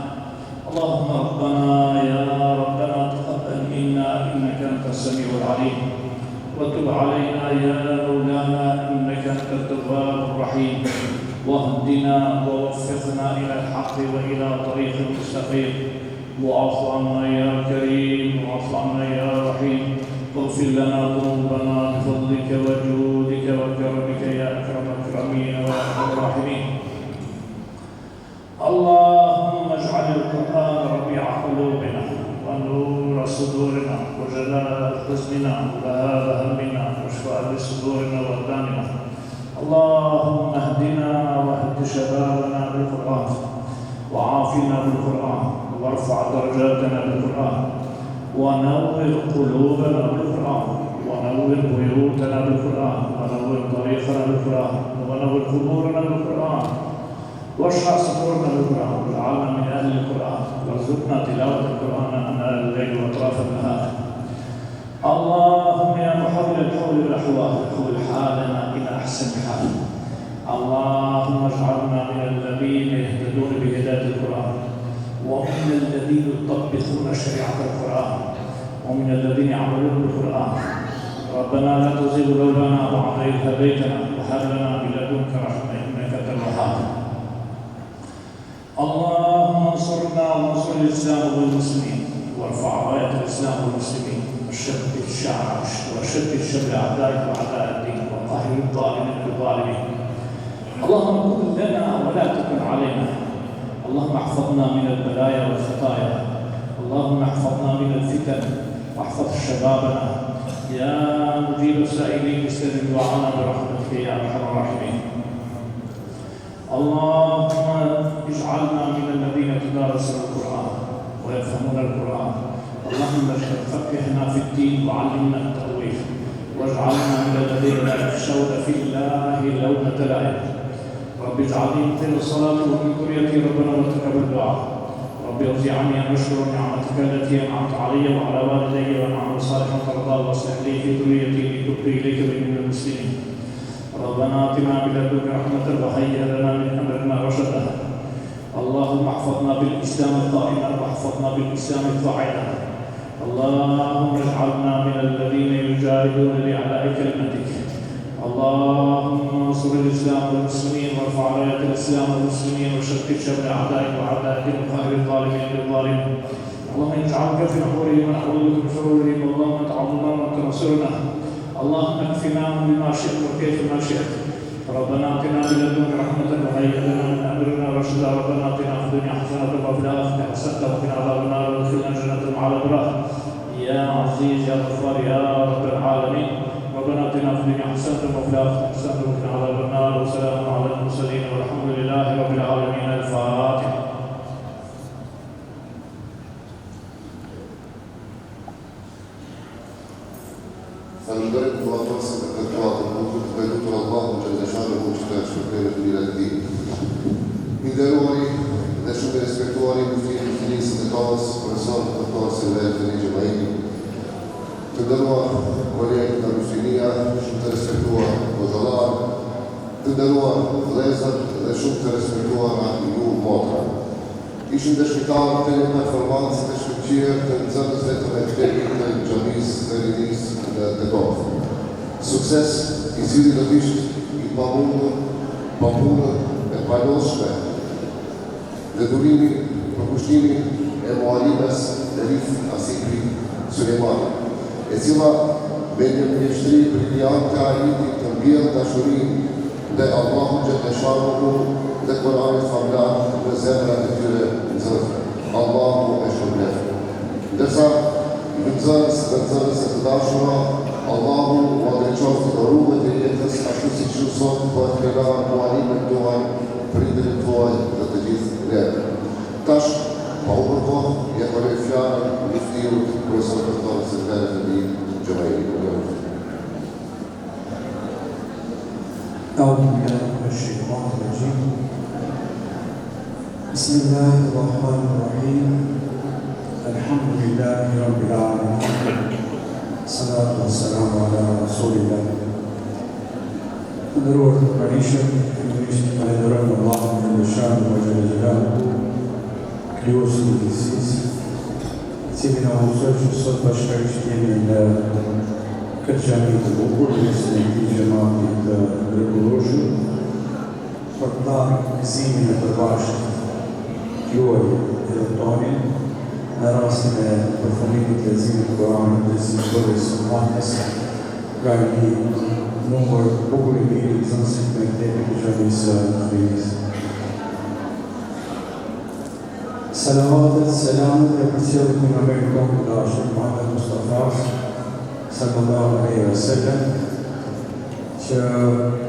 اللهم ربنا يا ربنا تقبل منا إنك أنت السميع العليم، وتب علينا يا مولانا إنك أنت التواب الرحيم، واهدنا ووفقنا إلى الحق وإلى طريق مستقيم. واعف عنا يا كريم، واعف عنا يا رحيم، واغفر لنا ذنوبنا بفضلك وجودك وكرمك يا أكرم الأكرمين وأرحم الراحمين. اللهم اجعل القرآن ربيع قلوبنا ونور صدورنا وجلاء حزننا وذهاب همنا وشفاء لصدورنا وأبداننا. اللهم اهدنا واهد شبابنا بالقرآن، وعافنا بالقرآن، وارفع درجاتنا بالقرآن، ونور قلوبنا بالقرآن، ونور بيوتنا بالقرآن، ونور طريقنا بالقرآن، ونور قبورنا بالقرآن، واشرح صدورنا بالقرآن، واجعلنا من أهل القرآن، وارزقنا تلاوة القرآن آناء الليل وأطراف النهار. اللهم يا محول الحول الأحوال حول حالنا إلى أحسن حال. اللهم اجعلنا من الذين يهتدون بهداية القرآن، ومن الذين يطبقون شريعة القرآن، ومن الذين يعملون بالقرآن. ربنا لا تزغ قلوبنا بعد إذ هديتنا وهب لنا من لدنك رحمة إنك أنت الوهاب. اللهم انصرنا وانصر الإسلام والمسلمين، وارفع راية الإسلام والمسلمين، وشتت شمل أعدائك وأعداء الدين، وقهر الظالمين بالظالمين. اللهم كن لنا ولا تكن علينا. اللهم احفظنا من البلايا والخطايا، اللهم احفظنا من الفتن، واحفظ شبابنا. يا مجيب السائلين استجب دعانا برحمتك يا ارحم الراحمين. اللهم اجعلنا من الذين يتدارسون القرآن ويفهمون القرآن. اللهم فقهنا في الدين وعلمنا التأويل، واجعلنا من الذين لا يخشون في الله لومة لائم. رب اجعلني مقيم الصلاة ومن ذريتي ربنا وتقبل الدعاء. رب اوزعني أن أشكر نعمتك التي أنعمت علي وعلى والدي وأن أعمل صالحا ترضاه، واصلح لي في ذريتي إني تبت إليك وإني من المسلمين. ربنا آتنا من لدنك رحمة وهيئ لنا من أمرنا رشدا. اللهم احفظنا بالإسلام قائما واحفظنا بالإسلام قاعدا. اللهم اجعلنا من الذين يجاهدون لإعلاء كلمتك. اللهم انصر الإسلام والمسلمين، وارفع راية الإسلام والمسلمين، وشتت شمل أعدائك وأعدائك وقهر الظالمين بالظالمين. اللهم اجعلك في نحورهم ونحوذ من شرورهم. اللهم تعظنا وتنصرنا. اللهم اكفناهم بما شئت وكيف ما شئت. ربنا آتنا من لدنك رحمة وهيئ لنا من أمرنا رشدا. ربنا آتنا في الدنيا حسنة وفي الآخرة حسنة وقنا عذاب النار وادخلنا جنة مع الأبرار. يا عزيز يا غفار يا رب العالمين. ربنا آتنا في الدنيا حسنة وفي الآخرة حسنة وقنا عذاب النار. وسلام على المرسلين والحمد لله رب العالمين. الفاتحة. فنبارك الله واسع الدعاء وذكر الله جل شانه وجل شكرا إلى الدين. Mideroj dhe shumë të respektuari muftinë e finisë të kohës, profesor doktor Silver Gjemaini, të nderuar kolegë të muslimia, shumë të respektuar hoxhallar, të nderuar vëllezër dhe shumë të respektuara ju motra. Ishim dëshmitar të një performancë të shkëlqyer të nxënësve të mektebit të xhamisë të rinis në Tekov. Sukses i cili do të ishte i pamundur e paloshme dhe durimi për kushtimin e mualimes Elif Asifi Sulemani, e cila me një mjeshtri briljante arriti të mbjellë dashurinë dhe Allahu xhaleshanuhu dhe Kur'anit famlar në zemrat e tyre nxënësve. Allahu e shpërblet. Ndërsa nxënës dhe nxënëse të dashura, Allahu u adreqoft në rrugët e jetës ashtu si që sot për të pelar mualimet tuaj prindërit tuaj dhe të gjithë neve. Tash, pa u përkohë, ja përrej fjarën muftiut profesor doktor Silvere Fedi Gjomajri. أعوذ بالله من الشيطان الرجيم بسم الله الرحمن الرحيم الحمد لله رب العالمين الصلاة والسلام على رسول الله Ndëruar të pranishëm, fillimisht falenderojmë Allahun në Shanu wa Jalla Jalaluhu, krijuesin e gjithësisë, i cili na mëson që sot bashkërisht jemi në këtë xhami të bukur, në këtij xhamati të mrekullueshëm, për të dhënë gëzimin e përbashkët juaj dhe tonin, në rastin e përfundimit të leximit të Kuranit dhe sinqerisë së Allahut, nga një numër bukur i mirë të nxënësit me tepër të xhamisë Fëmijës. Salavatet, selamet e përcjellit nga pejgamberi tonë të dashur Muhammed Mustafa sallallahu alaihi wasallam, që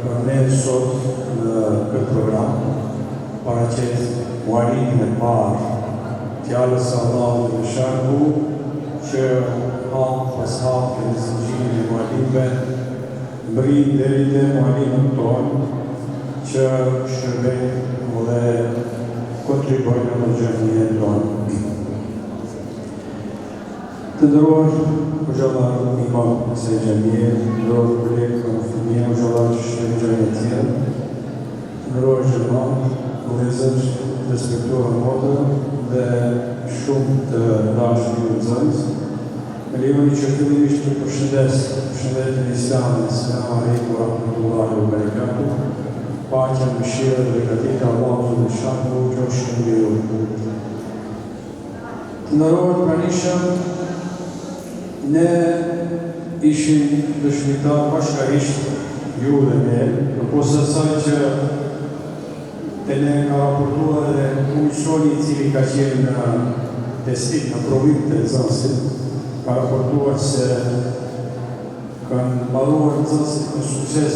për ne sot në këtë program paraqet mualimin e parë fjalës së Allahut dhe sharhu që hap pas hapi në zinxhirin e mualimëve mbrin deri te mualimin tonë që shërbejnë dhe kontribojnë në xhaminë tonë. Të nderuar hoxhallar imam se xhamie, të nderuar kolegë në fëmijë hoxhallar që shërbejnë të tjerë, të nderuar xhamat, vëllezër, respektuar modë dhe shumë të dashur nxënës. Me lejoni që fillimisht të përshëndes shëndetin islamin, Selamu alaikum wa rahmatullahi wa barakatuh, paqja, mëshira dhe begatita Allahut dhe shahru qofshin mbi ju. Të nderuar pranishëm, ne ishim dëshmitar bashkërisht ju dhe ne, përpos asaj që të ne ka raportuar dhe komisioni i cili ka qenë në testim, në provim të nxënësit, ka raportuar se kanë mbaruar nxënësit me sukses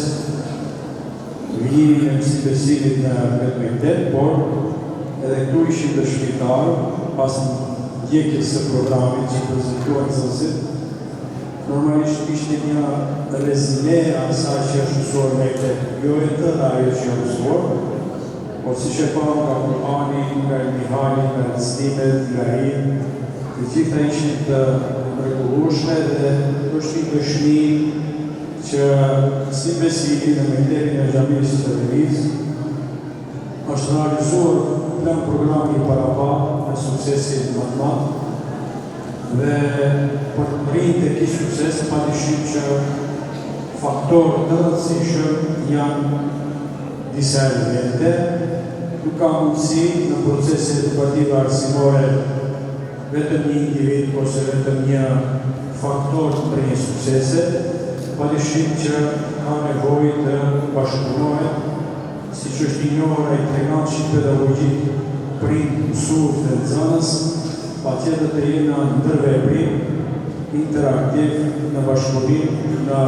vijimin e mësimbesimit në këtë mektep, por edhe këtu ishim dëshmitar pas ndjekjes së programit që prezantuan nxënësit. Normalisht ishte një rezime asaj që është mësuar me mektep, jo e tëra ajo që është mësuar, por si që pa nga Kurani, nga Mihali, nga Stimet, nga Rim, të gjitha ishin të mrekullueshme dhe është një dëshmi që si besimi në mektepin e xhamisë së Fëmijës është realizuar plan programi parapa me suksesin më të madh dhe për të rritur te ky sukses padyshim që faktorë të rëndësishëm janë disa elemente. Nuk ka mundësi në procesin edukativ arsimore vetëm një individ ose vetëm një faktor për një suksese, padyshim që ka nevojë të bashkëpunohet, siç është i njohur ai trajnantë pedagogjik prind mësues dhe nxënës, patjetër të jenë në ndërveprim interaktiv në bashkëpunim, në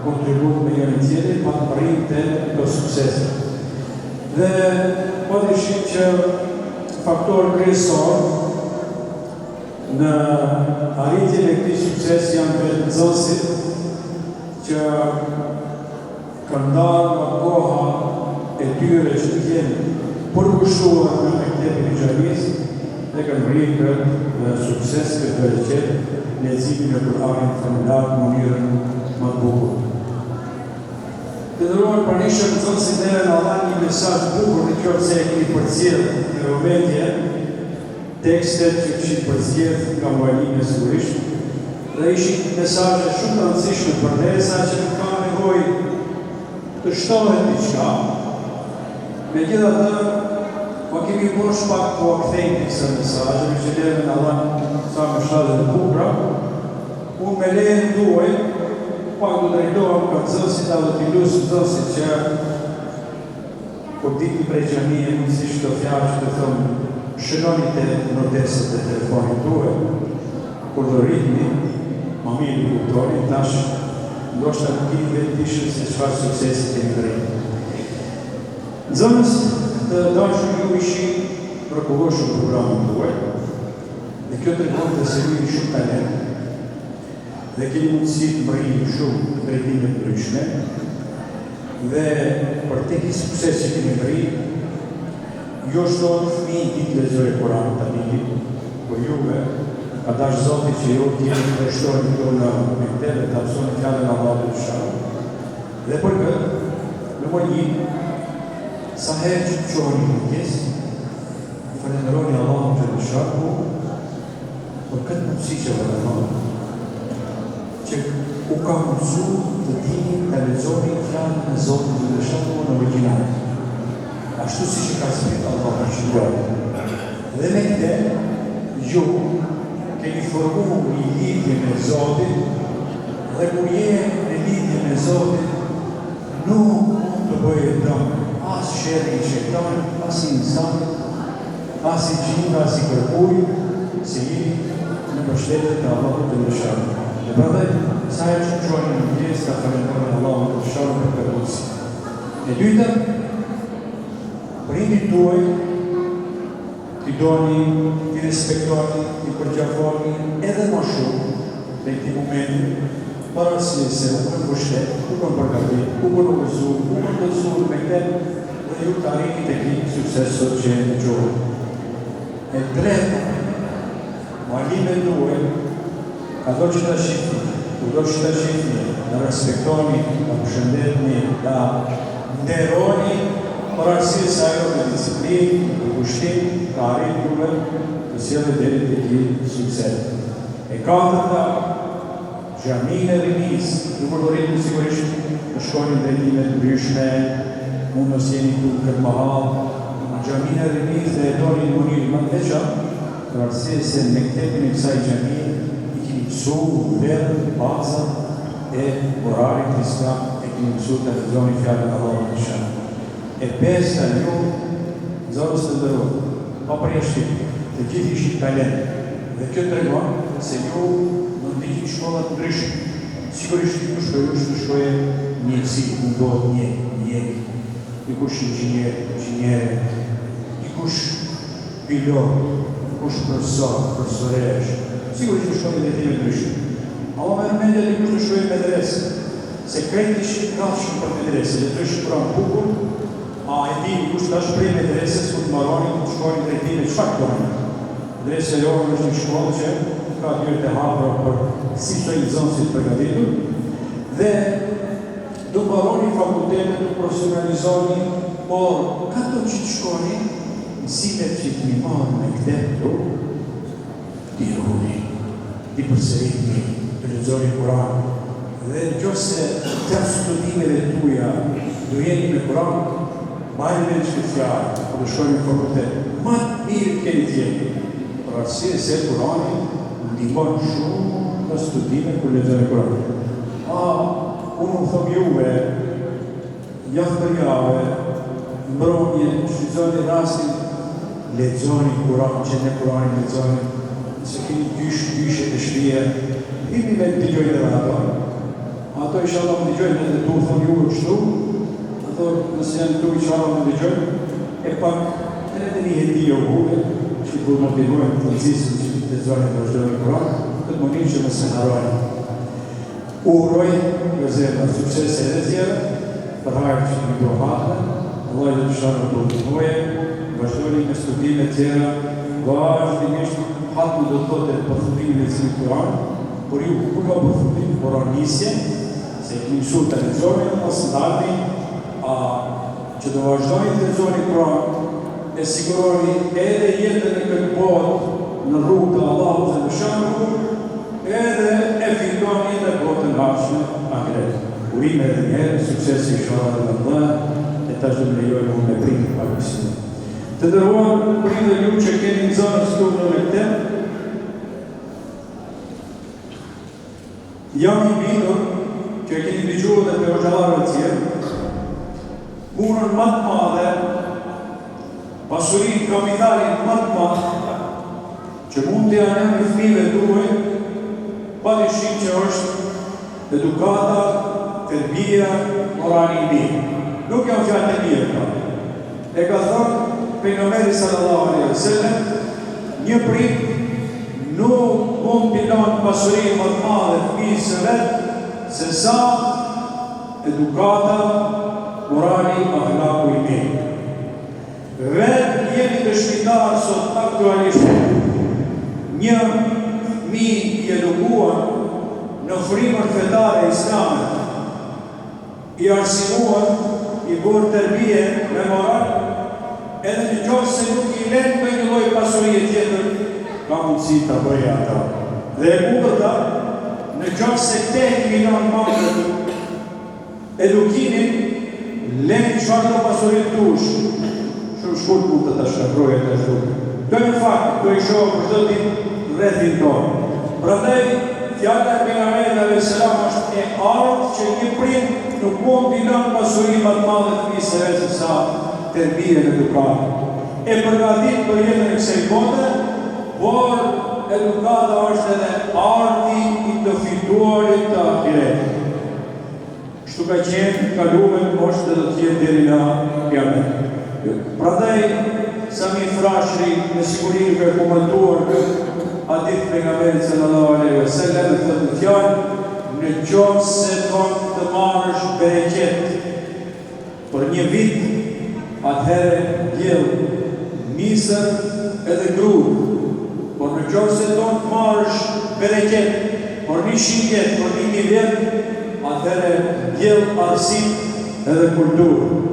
kontribut me njërin tjetrin pa të rritë të sukses. Dhe padyshim që faktor kryesor në arritjen e këtij suksesi janë vetë nxënësit që kanë ndarë nga koha e tyre që të jenë përkushtuar në mektepin e xhamisë dhe kanë rritur në sukses këtë vërtet leximin e Kuranit familjar në mënyrën më të bukur. Të nderuar pranishëm, nxënësit neve na dhanë një mesazh bukur në qoftë se e keni përcjellë në vëmendje tekstet që kishin përcjellë nga mualimi sigurisht, dhe ishin mesazhe shumë të rëndësishme për ne, saqë nuk ka nevojë të shtohet diçka. Megjithatë, po kemi bosh pak po kthejmë disa mesazhe, me që neve na dhanë sa më shtatë të bukura. Unë me lejen tuaj pak do drejtohem ka nxënësit apo të lutem nxënësit që kur ditë prej xhamie mundësisht të fjalë të thonë shënoni të notesat e telefonit tuaj, kur do rritni, ma mirë në kuptoni, tash ndoshta nuk i vetë dishëm se çfarë suksesi kemi të rritë. Nxënës të dashur ju ishin mrekullueshëm programin tuaj. Dhe kjo tregon se ju jeni shumë talent dhe keni mundësi të mërrini shumë drejtime të ndryshme dhe për tek i sukses që keni mërri, jo shtonë fëmijë ditë lexojë Kur'an të amikit, po juve ka dash Zoti që ju t'jeni të shtojnë këto në mekte dhe të apsoni fjallën Allahu të sharë. Dhe për këtë, në mënyi, sa herë që të qohën një mëngjes, falenderoni Allahu të sharë, për këtë mundësi që falenderoni, që u ka mundësu të dini të lexoni fjallën e Zotit të sharë në original. Ashtu si që ka zbrit Allah në shqiptarë. Dhe me këte, ju keni formu një lidhje me Zotit, dhe kur je në lidhje me Zotit, nuk mund të bëjë dëmë as shërri i shejtanit, as i insanit, as i gjinë, as i kërkuj, se jeni në mbështetjet të Allahut të mëshirshëm. Dhe prandaj, sa herë që quajmë në mëngjes, ta falenderojmë Allahun të mëshirshëm për këtë mundësi. E dyta, prindit tuaj, t'i doni, t'i respektoni, t'i përgjafoni edhe më shumë në këti momenti, para se u kanë vështet, u kanë përgatit, u kanë uzu, u kanë dëzuar me këtë dhe ju të arrini të këti sukses sot që e në gjohë. E treta, marrime tuaj, ka do që të shifni, në respektoni, në përshëndetni, në nderoni, për arsye se ajo me disiplinë, me kushtim, ka arrit juve të sjellë deri te ky sukses. E katërta, xhaminë e rinis, ju përdorim sigurisht të shkoni në drejtime të ndryshme, mund mos jeni këtu këtë mahall, në xhaminë e rinis dhe e doni në mënyrë më të veçantë, për arsye se në mektepin e kësaj xhamie i keni mësuar vlerën, bazat e moralit islam, e keni mësuar të lexoni fjalën e Allahut të sharë. E pesta ju, zorës të ndërru, pa përjashtim, të gjithë ishit talent. Dhe kjo të regon se ju në ndihim shkollat të ndryshme. Sigurisht ju të shkoje mjekësi, mundohet mjek, dikush inxinjere, dikush pilot, dikush profesoresh. Sigurisht të shkoje dhe time të ndryshme. Ama me rëmendja dikush të shkoje medrese, se krejt ishit kafshën për medrese, dhe të shkëpran bukur, a e dini kush tash prej medreses ku të marroni të shkojnë drejtime çfarë doni. Medresa jonë është një shkollë që ka dyert e hapura për si të nxënësit përgatitur dhe do marroni fakultetet, do profesionalizoni, por ka të që të shkoni mësimet që të një marrë me këte këtu, t'i rruni, t'i përsëritni, të lexoni Kur'an dhe nëse të studimeve tuaja do jeni me Kur'an, majnë me në shkëtjarë, për të shkojnë në fakultet, ma të mirë të keni tjeni. Për arsye se Kurani ndihmon shumë në studime për lexojnë e Kurani. Unë më thëmë juve, javë për javë, mbromje, shfrytëzoni rastin, lexoni Kurani, që ne Kurani lexoni, se keni dyshe të shtëpia, imi me të dëgjojnë edhe ato inshallah më dëgjojnë edhe tu thëmë juve kështu, nëse janë këtu i qarë në dëgjojnë, e pak edhe një heti o buke, që i për motivojnë të nëzisën që të zërën të vazhdojnë në Kur'an, këtë motiv që më se harojnë. Uroj, gëzërë, në sukses e dhe tjere, për hajrë që në do hatëve, Allah dhe të sharë në përgjithmoje, vazhdojnë me studime tjera, vazhdimisht hatë do të thote përfundimin e cilit Kur'an, por ju ku ka përfundim, por anisje, se i mësu të lexoni në standardi, që do vazhdojnë të lexoni Kur'an, e siguroni edhe jetën e këtë botë në rrugë të Allahut të mëshirshëm, edhe e fitoni edhe botën hashme ahiret. Urime edhe një herë, sukses inshallah dhe Allah, e tash do më lejoni unë me prindë pak mësime. Të nderuar prindë ju që keni në zonën këtu në Mektem, jam i bindur që e keni dëgjuar dhe për hoxhallarëve të tjerë, punën më të madhe, pasurinë, kapitalin më të madhe, që mund të janë në fëmijëve tuaj, padyshim që është edukata, tërbia, morali i mirë. Nuk janë fjalë të mira këto. e ka thënë pejgamberi sallallahu alaihi wasallam, një prit nuk mund t'i lanë pasurinë më të madhe fëmijës së vet se sa edukata, morali, akhlaku i mirë. Vetë jemi dëshmitar sot aktualisht një fëmijë i edukuar në frymën fetare islame, i arsimuar, i bërë tërbije me moral, edhe në qoftë se nuk i lënë me një lloj pasurie tjetër, ka mundësi ta bëjë ata. Dhe e kundërta, në qoftë se tek i lanë mamrët edukimin, lënë çfarë do pasuri tush. Shumë shkurt mund të ta shkruaj të ashtu. Do në fakt, do i shoh çdo ditë rrethin tonë. Prandaj fjala e pejgamberit alayhis salam është e artë që një prit nuk mund t'i lanë pasurinë më të madhe fëmijës së vet se sa tërbije në edukat. E përgatit për jetën e kësaj bote, por edukata është edhe arti i të fituarit të ahiretit. Kështu ka qenë, kaluar është edhe të jetë deri në kiamet. Prandaj Sami Frashëri me siguri ka komentuar këtë hadith pejgamberit sallallahu alaihi wasallam dhe thotë fjalë, në qoftë se ton të marrësh bereqet për një vit, atëherë djell, misër edhe grua. Por në qoftë se ton të marrësh bereqet për 100 vjet, për 1000 vjet, atëherë djell arsim edhe kulturë.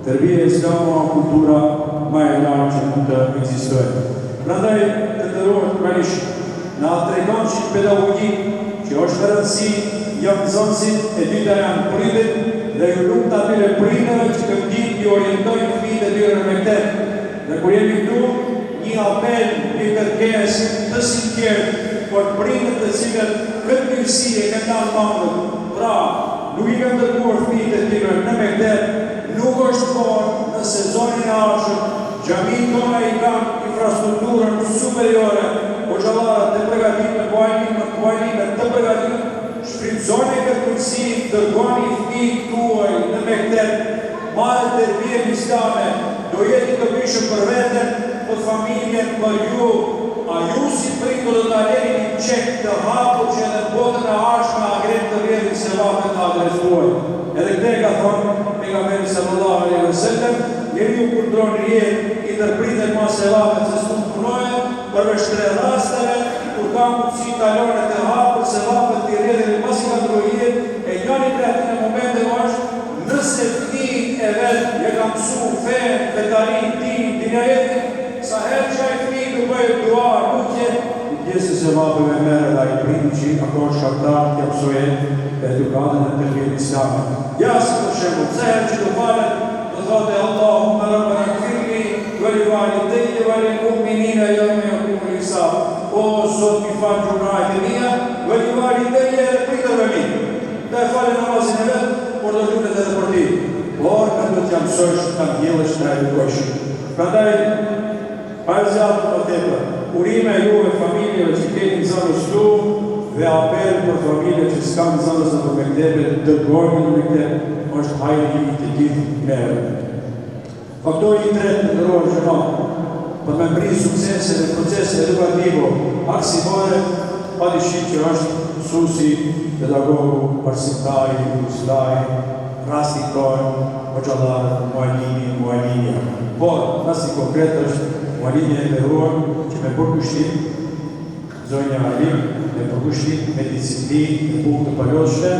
Tërbija islame o kultura më e lartë që mund të ekzistojë. Prandaj të nderuar miqësh, na tregon që pedagogjik që është e rëndësi janë nxënësit, e dyta janë prindërit dhe ju lutem të atyre prindërve që të dinë të orientojnë fëmijët e tyre në mektet. Dhe kur jemi këtu, një apel, një kërkesë të sinqertë për prindërit të cilët këtë mirësi e kanë dhënë mamrët. Pra, nuk i kanë dërguar fëmijët e tyre në mektet, nuk është kohë në sezonin e ardhshëm, xhamitë tona i kanë infrastrukturën superiore, hoxhallarët të përgatitur, muallimet të përgatitur, shfrytëzoni këtë mundësi, dërgoni fëmijët tuaj në mektet, marrë tërbijen islame, do jeti të bishëm për veten, për familjen, për ju, a ju si pritur dhe të aleni një qek të hapur që edhe botën e ardhshme agret të rrjedhin se vapet të adresuaj. Edhe këte ka thonë pejgamberi sallallahu alaihi wasallam, njeriu kur ndron rrjedh i ndërpritet ma se vapet se s'mund punoje, përveç 3 rasteve, kur ka mundësi talonet e hapur se vapet të rrjedhin pas i ka ndrojit, e njëri për atyre momente është nëse fëmijët e vetë je ka mësu fen, vetarin, dinajetin, sa herë që ai fëmijë të bëjë dua, lutje, pjesë se vapëve merë dhe i prind që ako shaktar të mësuje edukatën e tërbijet islame. Ja, si për shembull, se herë që të falet, të thote Allahumma rabbana ighfirli wa li walidayya wa lil mu'minina yawma yaqumul hisab. O Zot, mi fal gjunajt e mia, wa li walidayya dhe prindërve mi. Të e falë namazin e vetë, por do lutet edhe për ti. Por në do t'ja mësojsh, ta ndjellësh, ta edukosh. Prandaj, pa e zjatë për tepër, urime juve familjeve që keni në zërës tu dhe apel për familje që s'ka në zërës në për mektebe, dërgojnë në mektebe, është hajri i të gjithë merë. Faktori i tretë në nërojë gjëma, për me mbri suksese dhe procese edukativo, aksimore, pa dishit që është susi, pedagogu, arsimtari, uslaj, rastikor, hoxhallarë, muallimja. Por, rasti konkret është muallimja e nderuar që me përkushtim, zonja Alim, me përkushtim, me disiplinë, me bukë të palosshme,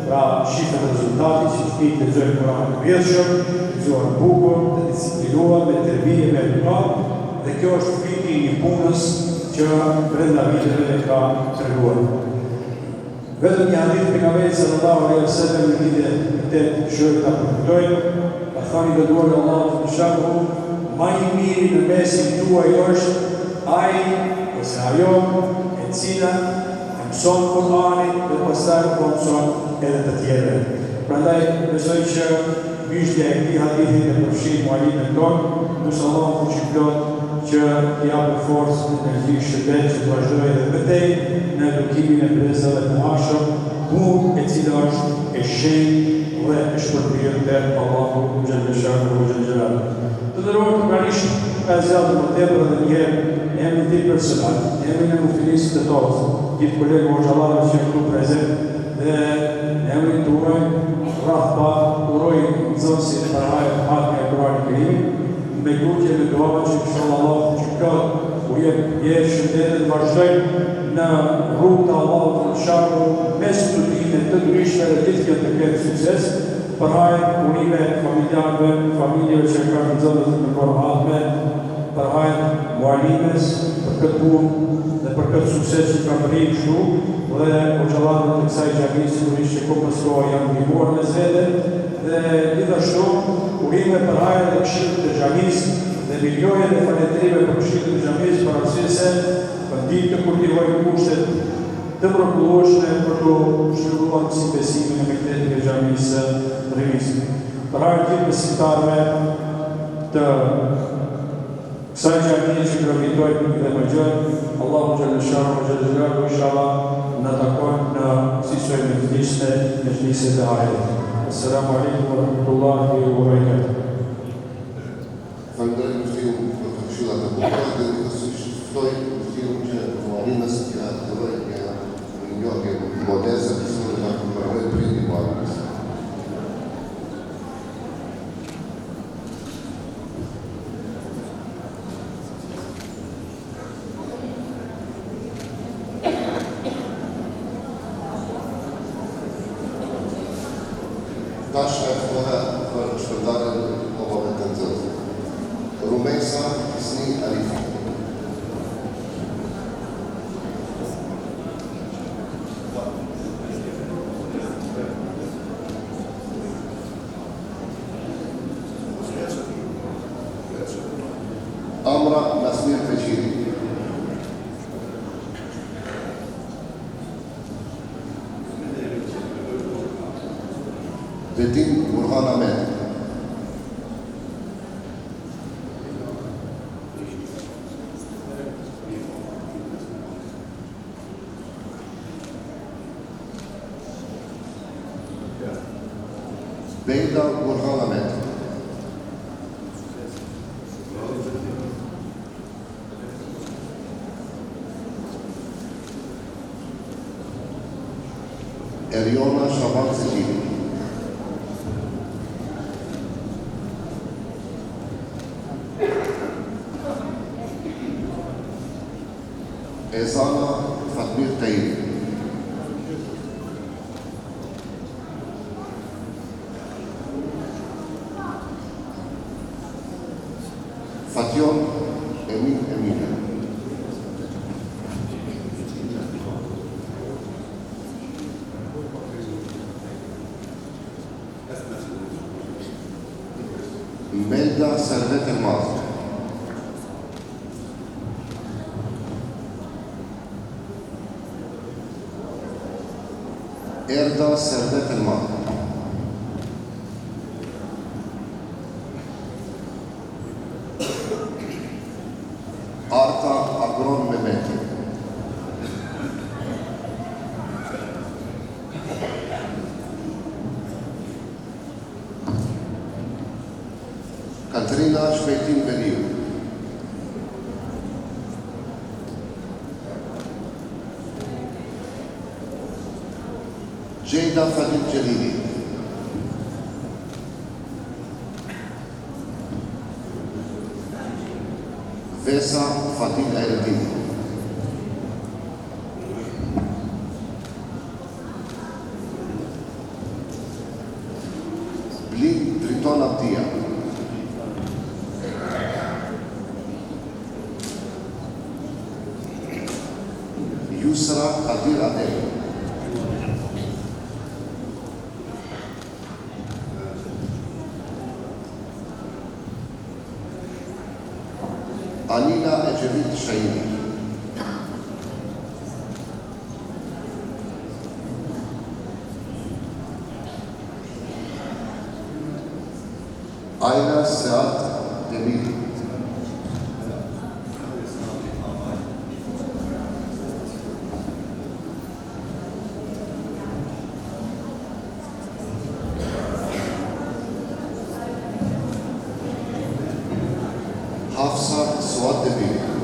pra shifët rezultati që fëmijët lexojnë Kur'anin e vjetshëm, lexojnë bukën, të disiplinuar, me tërbije, me edukat, dhe kjo është friki i punës që brenda viteve ka treguar. Vetëm një hadith pejgamberit sallallahu alaihi wasallam në lidhje me këtë shërë ta përkujtojmë, ka thënë i dëduar Allahu të shaku, ma i miri në mesin tuaj është ai ose ajo e cila e mëson Kur'anin dhe pastaj po mëson edhe të tjerë. Prandaj besoj që mishja e këtij hadithi e përfshin mualimin tonë, nusë Allahu fuqiplot që japë forcë në energji shërbet që të vazhdojë edhe mëtej në edukimin e brezave të ashëm, punë e cila është e shenjtë, e dhe e shpërblyet të Allahu Gjellëshanu vë Gjellëshanu. Të nderuar të pranisht, ka zjadë më tepër dhe njerë, jemi ti personal, jemi në muftinisë të totë, gjithë kolegë Hoxhallarëve që janë këtu prezent, dhe jemi të rreth pa uroj nxënësit e parahajë hatën e Kur'anit Kerimit, me lutje me duave që inshallah Allah që këtë u jep shëndetet vazhdojnë në rrugë të Allahut të sharru me studime të ndryshme dhe gjithë kjo të ketë sukses, parahajë urime familjarëve, familjeve që kanë nxënës në Kur'an, parahajë mualimes për këtë punë dhe për këtë sukses që kanë bërë kështu, dhe hoxhallarët të kësaj xhamie sigurisht që kohë janë ndihmuar me zvete, dhe gjithashtu urime për hajër dhe këshillit të xhamisë dhe milioje dhe falënderime për këshillit të xhamisë për arsye se ditë të kultivojmë kushtet të mrekullueshme për të zhvilluar si besimin e mektetit të xhamisë Rimis. Për hajër të besimtarëve të kësaj xhamie që gravitojnë dhe më gjën, Allahu Gjellëshanu vë Gjellëshanu inshallah në takojnë në sisoj me mjlisë të hajër. Assalamu alaikum wa rahmatullahi wa barakatuh. Falenderoj muftin për këshillat e bukura dhe të ftoj muftin që mualimes që të bëjë një modeste që të na përmendë për një mualimes. Tash e ftoha për shpërndarjen e obave të nxënësve. Rumesa Husni Arifi. Amra Nasmir Feqiri. Betim Burhan Ahmet. Beyda Burhan Ahmet. Eriona Shaban Zecili. Ezana Fatmir Tayyip. Fatjon Emin Emine. Melda Servet Elmaz. Erda Servet Elmaz. Arta Agron Mehmet. Katrina Shpejtin Beliu. Jejda Fadil Jalili. Vesa Fadil Eldin. Bli Triton Abdia. Yusra Qadir Adel. Alina Ecevit Şahini. Ayla Seat Demir. Hafsa Suad Debiri.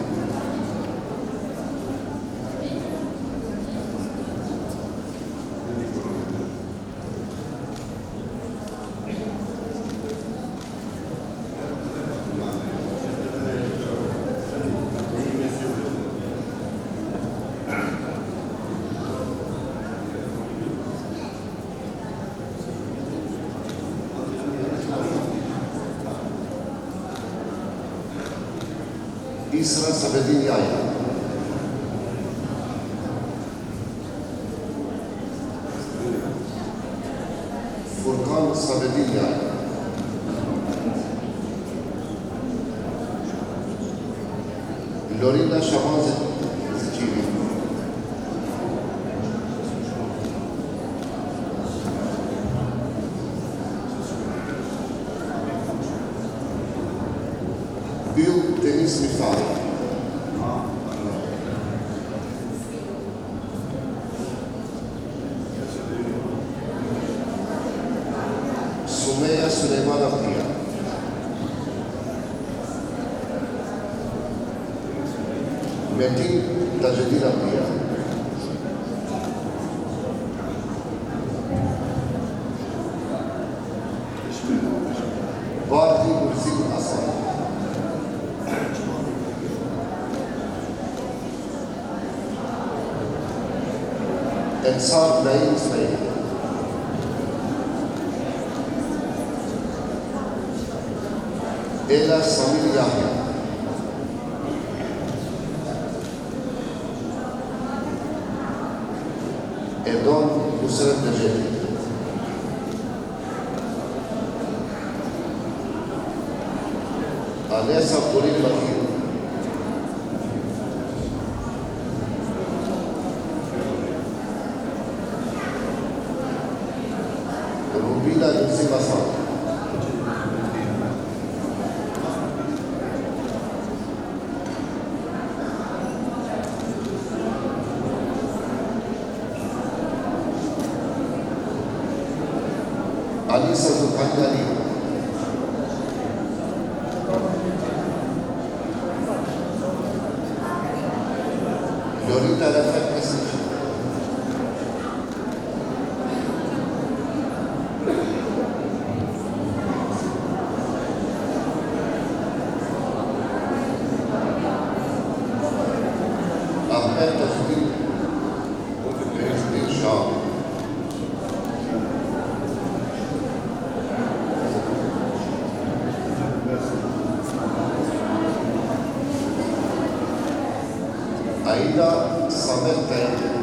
Isra Sabedin Yaya. Furkan Sabedin Yaya. Lorinda Shaban Zikiri. Bill Denis Mifari. Sumeya Süleyman Akdiya. Metin Tajedin Akdiya. Bardi Murzim Hasan. Ensar Naim Ismail. Ela Samir Yahya. Edon Nusret Neceti. Alessa Kurin Bakir. Rubina Yusuf Hasan. Alisa Zulkandani. Lolita Rafat Mesih. Ahmed Tafdil. Shah. Aida Samet Tayyip.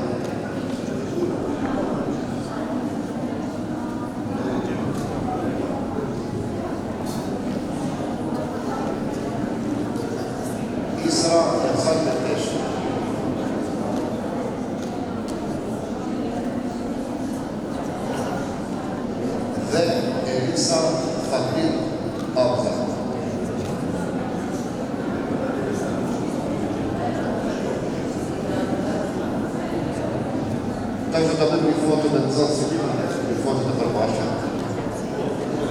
Isra Yazan Menteş. Ve Elisa Fakir Abza. Także to by mi foto ten zasób.